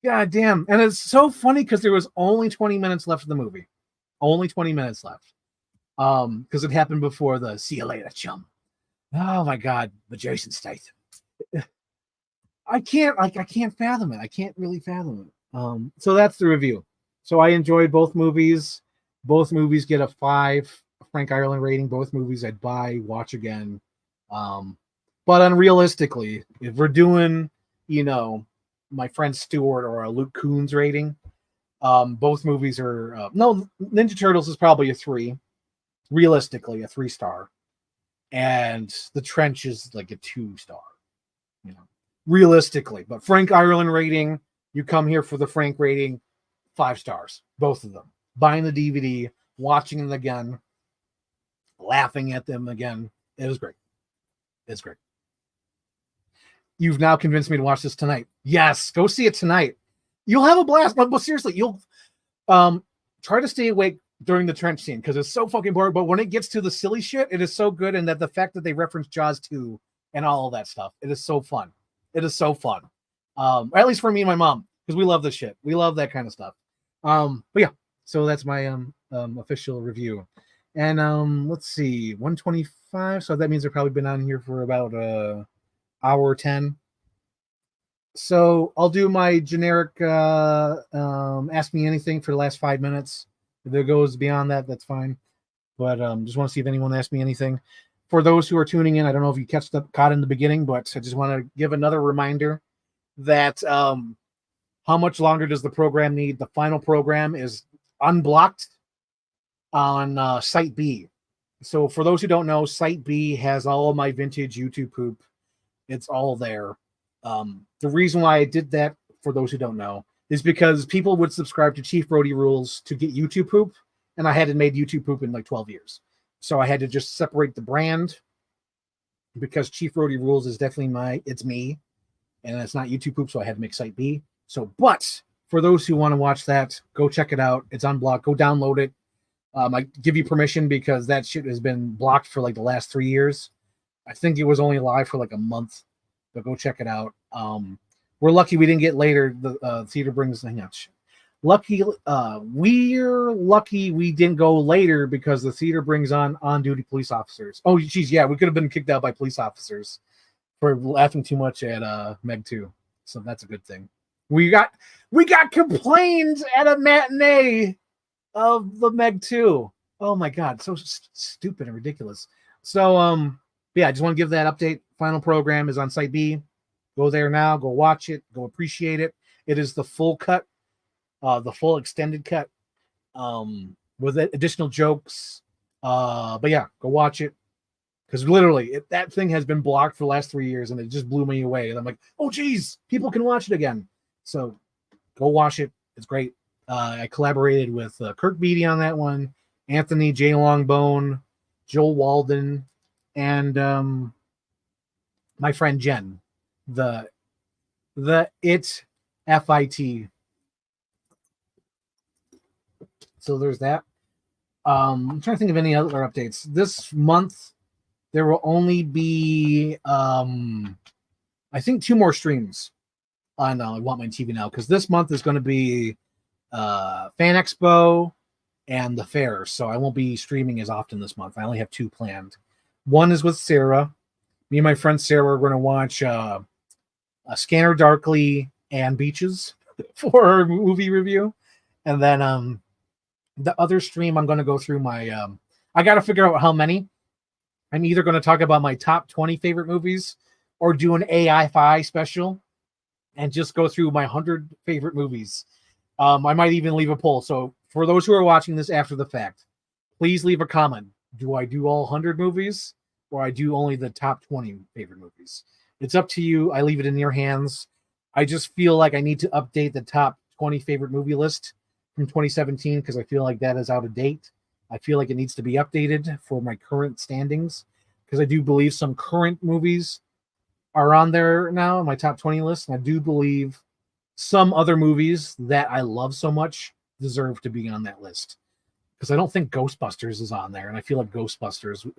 God damn. And it's so funny because there was only 20 minutes left of the movie. Only 20 minutes left. Because it happened before the see you later, chum. Oh my God. The Jason Statham. I can't fathom it. I can't really fathom it. So that's the review. So I enjoyed both movies. Both movies get a 5 Frank Ireland rating. Both movies I'd buy, watch again. But unrealistically, if we're doing, you know, my friend Stewart or a Luke Coons rating, both movies are no, Ninja Turtles is probably a 3. Realistically, a 3-star. And The Trench is like a 2-star. You know, realistically. But Frank Ireland rating, you come here for the Frank rating, 5 stars. Both of them. Buying the DVD, watching them again, laughing at them again. It was great. It's great. You've now convinced me to watch this tonight. Yes, go see it tonight. You'll have a blast. But seriously, you'll try to stay awake during the trench scene because it's so fucking boring. But when it gets to the silly shit, it is so good. And that the fact that they reference Jaws 2 and all of that stuff, it is so fun. It is so fun. Or at least for me and my mom, because we love this shit. We love that kind of stuff. But yeah, so that's my official review. And let's see, 125. So that means they've probably been on here for about hour 10. So I'll do my generic ask me anything for the last 5 minutes. If it goes beyond that, that's fine. But just want to see if anyone asks me anything. For those who are tuning in, I don't know if you caught in the beginning, but I just want to give another reminder that how much longer does the program need? The final program is unblocked on Site B. So for those who don't know, Site B has all of my vintage YouTube poop. It's all there. The reason why I did that, for those who don't know, is because people would subscribe to Chief Brody Rules to get YouTube poop, and I hadn't made YouTube poop in like 12 years. So I had to just separate the brand because Chief Brody Rules is definitely it's me, and it's not YouTube poop, so I had to make Site B. So, but for those who want to watch that, go check it out. It's unblocked. Go download it. I give you permission because that shit has been blocked for like the last 3 years. I think it was only live for like a month, but go check it out. We're lucky we didn't get later. The theater brings we're lucky we didn't go later because the theater brings on duty police officers. Oh, geez, yeah, we could have been kicked out by police officers for laughing too much at Meg 2. So that's a good thing. We got complaints at a matinee of the Meg 2. Oh my god, so stupid and ridiculous. So yeah, I just want to give that update. Final program is on Site B. Go there now, go watch it, go appreciate it. It is the full cut, the full extended cut, with additional jokes. But yeah, go watch it. Because literally, that thing has been blocked for the last 3 years, and it just blew me away. And I'm like, oh, geez, people can watch it again. So go watch it. It's great. I collaborated with Kirk Beatty on that one, Anthony J. Longbone, Joel Walden, and my friend Jen, the It FIT. So there's that. I'm trying to think of any other updates. This month, there will only be, I think, 2 more streams on I Want My TV Now, because this month is going to be Fan Expo and the fair, so I won't be streaming as often this month. I only have 2 planned. One is with Sarah. Me and my friend Sarah are going to watch a Scanner Darkly and Beaches for our movie review. And then the other stream, I'm going to go through my, I got to figure out how many. I'm either going to talk about my top 20 favorite movies or do an AI-fi special and just go through my 100 favorite movies. I might even leave a poll. So for those who are watching this after the fact, please leave a comment. Do I do all 100 movies or I do only the top 20 favorite movies? It's up to you. I leave it in your hands. I just feel like I need to update the top 20 favorite movie list from 2017 because I feel like that is out of date. I feel like it needs to be updated for my current standings because I do believe some current movies are on there now in my top 20 list. And I do believe some other movies that I love so much deserve to be on that list because I don't think Ghostbusters is on there. And I feel like Ghostbusters,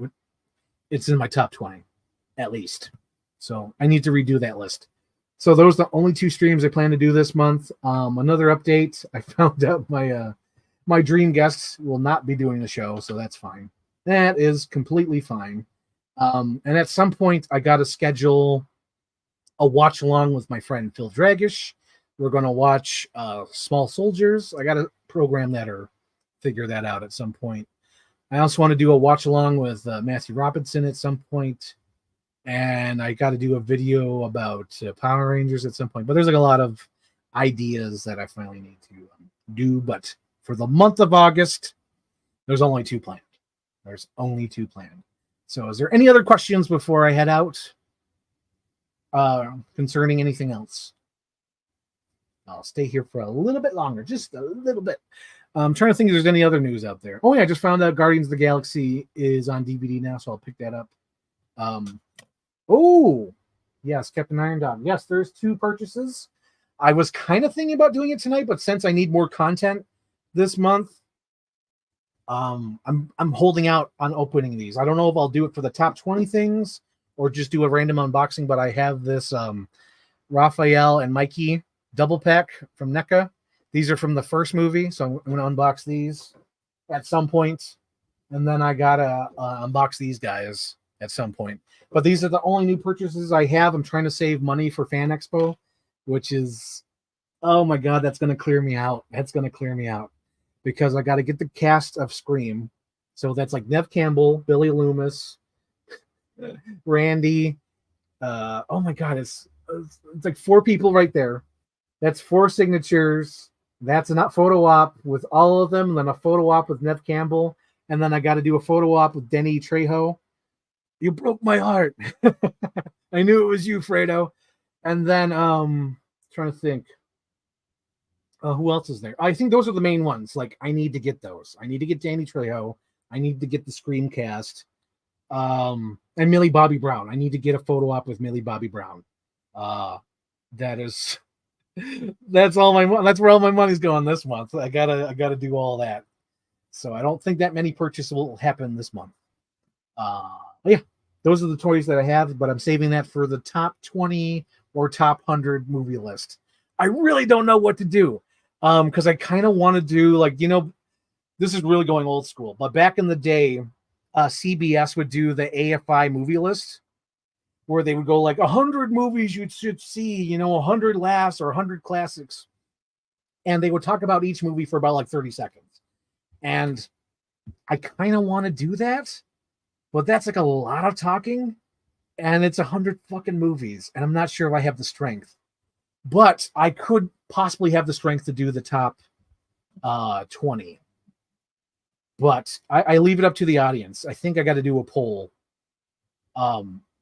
it's in my top 20 at least. So I need to redo that list. So those are the only 2 streams I plan to do this month. Another update, I found out my dream guests will not be doing the show, so that's fine. That is completely fine. And at some point, I got to schedule a watch along with my friend Phil Dragish. We're going to watch Small Soldiers. I got to program that or figure that out at some point. I also want to do a watch along with Matthew Robinson at some point. And I got to do a video about Power Rangers at some point. But there's like a lot of ideas that I finally need to do. But for the month of August, there's only 2 planned. There's only 2 planned. So is there any other questions before I head out concerning anything else? I'll stay here for a little bit longer, just a little bit. I'm trying to think if there's any other news out there. Oh, yeah, I just found out Guardians of the Galaxy is on DVD now, so I'll pick that up. Oh, yes, Captain Iron Dog. Yes, there's 2 purchases. I was kind of thinking about doing it tonight, but since I need more content this month, I'm holding out on opening these. I don't know if I'll do it for the top 20 things or just do a random unboxing, but I have this Raphael and Mikey double pack from NECA. These are from the first movie, so I'm going to unbox these at some point, and then I got to unbox these guys at some point. But these are the only new purchases I have. I'm trying to save money for Fan Expo, which is, oh my God, that's going to clear me out. That's going to clear me out because I got to get the cast of Scream. So that's like Nev Campbell, Billy Loomis, Randy. Oh my God, it's like 4 people right there. That's 4 signatures. That's a photo op with all of them, and then a photo op with Nev Campbell, and then I got to do a photo op with Denny Trejo. You broke my heart. I knew it was you, Fredo. And then trying to think. Who else is there? I think those are the main ones. Like, I need to get those. I need to get Danny Trejo. I need to get the Scream cast. And Millie Bobby Brown. I need to get a photo op with Millie Bobby Brown. That's all that's where all my money's going this month. I gotta do all that. So I don't think that many purchases will happen this month. Yeah, those are the toys that I have, but I'm saving that for the top 20 or top 100 movie list. I really don't know what to do. Because I kind of want to do, like, this is really going old school, but back in the day, CBS would do the AFI movie list, where they would go like 100 movies you should see, you know, 100 laughs or 100 classics. And they would talk about each movie for about like 30 seconds. And I kind of want to do that, but that's like a lot of talking. And it's 100 fucking movies. And I'm not sure if I have the strength. But I could possibly have the strength to do the top 20. But I leave it up to the audience. I think I got to do a poll.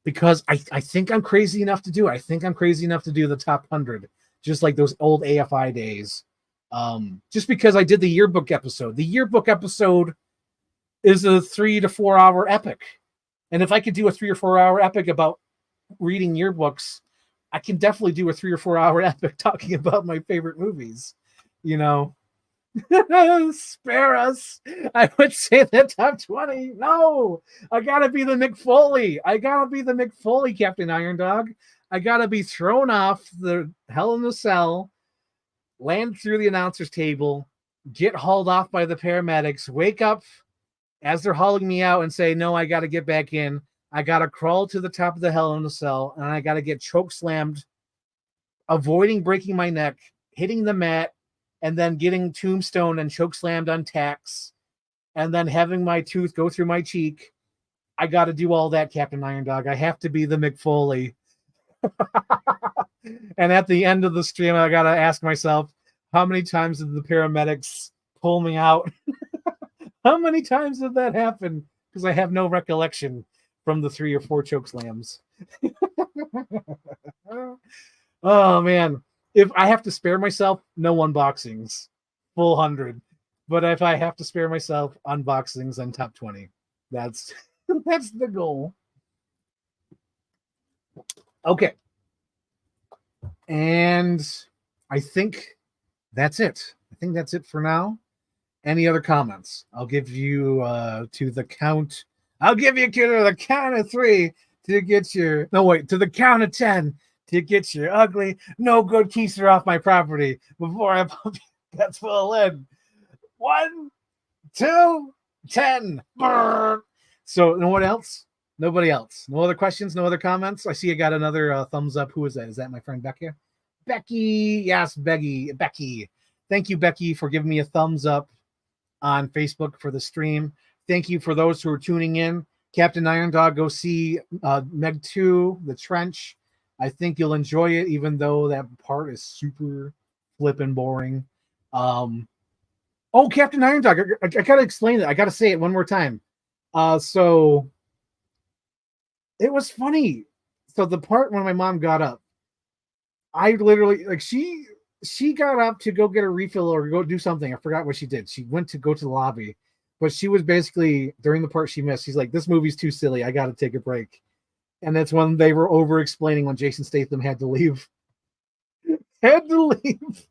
Because I think I'm crazy enough to do it. I think I'm crazy enough to do the top 100, just like those old AFI days. Just because I did the yearbook episode. The yearbook episode is a 3 to 4 hour epic. And if I could do a 3 or 4 hour epic about reading yearbooks, I can definitely do a 3 or 4 hour epic talking about my favorite movies. You know, spare us. I would say the top 20. No, I gotta be the Mick Foley. I gotta be the Mick Foley, Captain Iron Dog. I gotta be thrown off the Hell in the Cell, land through the announcer's table, get hauled off by the paramedics, wake up as they're hauling me out and say, no, I gotta get back in. I gotta crawl to the top of the Hell in the Cell, and I gotta get choke slammed, avoiding breaking my neck, hitting the mat, and then getting tombstone and choke slammed on tacks, and then having my tooth go through my cheek. I got to do all that, Captain Iron Dog. I have to be the Mick Foley. And at the end of the stream, I got to ask myself, how many times did the paramedics pull me out? How many times did that happen? Because I have no recollection from the 3 or 4 choke slams. Oh, man. If I have to spare myself, no unboxings, full 100. But if I have to spare myself, unboxings and top 20. That's that's the goal. Okay. And I think that's it. I think that's it for now. Any other comments? I'll give you to the count. I'll give you to the count of 3 to get your... No, wait. To the count of 10 to get your ugly, no good keister off my property before I pump you guts full of lead. 1, 2, 10. Brr. So, no one else? Nobody else. No other questions? No other comments? I see I got another thumbs up. Who is that? Is that my friend Becky? Becky. Yes, Becky. Thank you, Becky, for giving me a thumbs up on Facebook for the stream. Thank you for those who are tuning in. Captain Iron Dog, go see Meg 2, The Trench. I think you'll enjoy it, even though that part is super flippin' boring. Oh, Captain Iron Dog, I gotta explain it. I gotta say it one more time. So it was funny. So the part when my mom got up, I literally, like, she got up to go get a refill or go do something. I forgot what she did. She went to go to the lobby, but she was basically, during the part she missed, she's like, this movie's too silly. I gotta take a break. And that's when they were over explaining when Jason Statham had to leave. Had to leave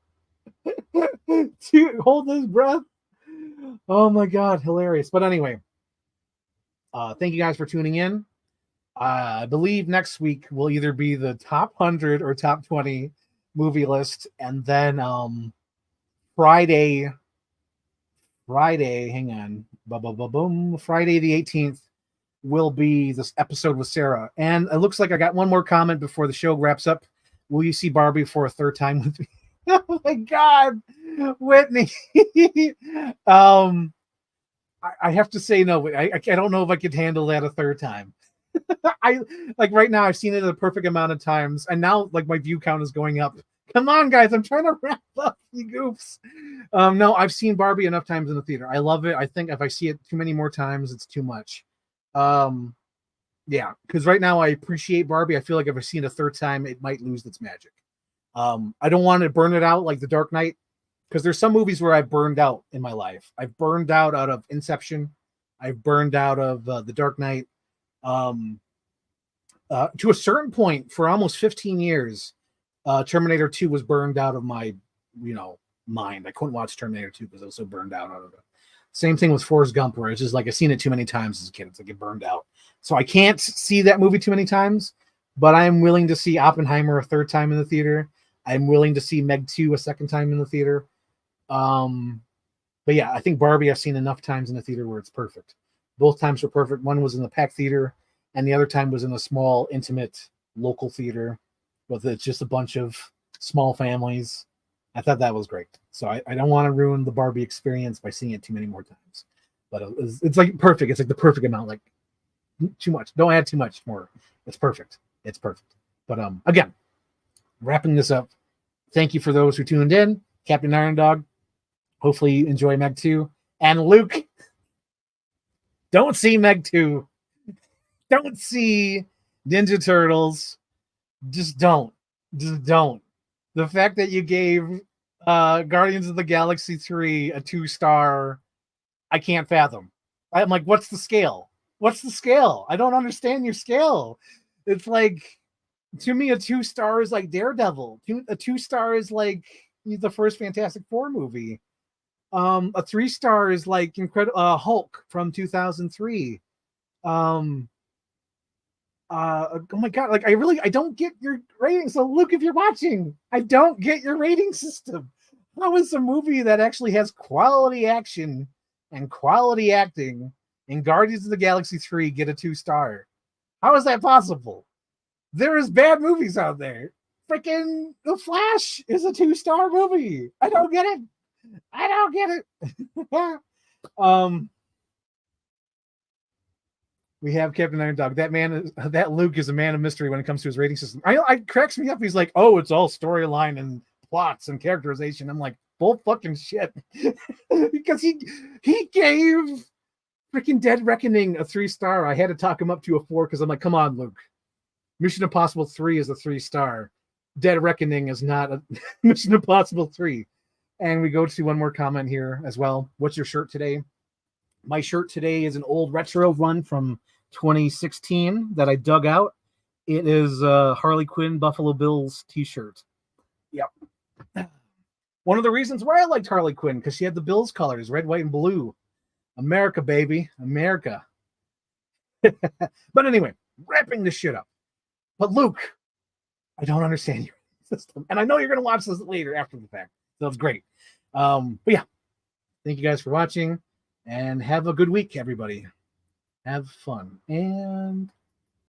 to hold his breath. Oh my God, hilarious. But anyway, thank you guys for tuning in. I believe next week will either be the top 100 or top 20 movie list. And then Friday, hang on. Boom. Friday the 18th will be this episode with Sarah. And it looks like I got one more comment before the show wraps up. Will you see Barbie for a 3rd time with me? Oh my God, Whitney. I have to say no. I don't know if I could handle that a 3rd time. I like right now I've seen it a perfect amount of times, and now like my view count is going up. Come on, guys, I'm trying to wrap up, you goofs. No, I've seen Barbie enough times in the theater. I love it. I think if I see it too many more times, it's too much. Yeah, because right now I appreciate Barbie. I feel like if I see it a 3rd time, it might lose its magic. I don't want to burn it out like The Dark Knight, because there's some movies where I've burned out in my life. I've burned out of Inception. I've burned out of The Dark Knight. To a certain point, for almost 15 years, Terminator 2 was burned out of my, mind. I couldn't watch Terminator 2 because I was so burned out of it. Same thing with Forrest Gump, where it's just like I've seen it too many times as a kid. It's like it burned out. So I can't see that movie too many times, but I'm willing to see Oppenheimer a 3rd time in the theater. I'm willing to see Meg 2 a 2nd time in the theater. But yeah, I think Barbie I've seen enough times in the theater where it's perfect. Both times were perfect. One was in the packed theater. and the other time was in a small, intimate local theater with it's just a bunch of small families. I thought that was great. So I don't want to ruin the Barbie experience by seeing it too many more times. But it's like perfect. It's like the perfect amount. Like too much. Don't add too much more. It's perfect. It's perfect. But again, wrapping this up. Thank you for those who tuned in. Captain Iron Dog. Hopefully you enjoy Meg 2. And Luke, don't see Meg 2. Don't see Ninja Turtles. Just don't. Just don't. The fact that you gave Guardians of the Galaxy 3 a 2-star, I can't fathom. I'm like, what's the scale? What's the scale? I don't understand your scale. It's like, to me, a 2-star is like Daredevil. A 2-star is like the first Fantastic Four movie. A 3-star is like Hulk from 2003. Oh my god, like I don't get your rating. So Luke, if you're watching, I don't get your rating system. How is a movie that actually has quality action and quality acting in Guardians of the Galaxy 3 get a 2-star? How is that possible? There is bad movies out there. Freaking The Flash is a 2-star movie. I don't get it. I don't get it. We have Captain Iron Dog. That Luke is a man of mystery when it comes to his rating system. I cracks me up. He's like, oh, it's all storyline and plots and characterization. I'm like, bull fucking shit. Because he gave freaking Dead Reckoning a 3-star. I had to talk him up to a 4 because I'm like, come on, Luke. Mission Impossible 3 is a 3-star. Dead Reckoning is not a Mission Impossible 3. And we go to one more comment here as well. What's your shirt today? My shirt today is an old retro run from 2016 that I dug out. It is a Harley Quinn Buffalo Bills t-shirt. Yep. One of the reasons why I liked Harley Quinn, because she had the Bills colors, red, white, and blue. America, baby. America. But anyway, wrapping this shit up. But Luke, I don't understand your system. And I know you're going to watch this later after the fact. So it's great. But yeah, thank you guys for watching. And have a good week, everybody. Have fun. And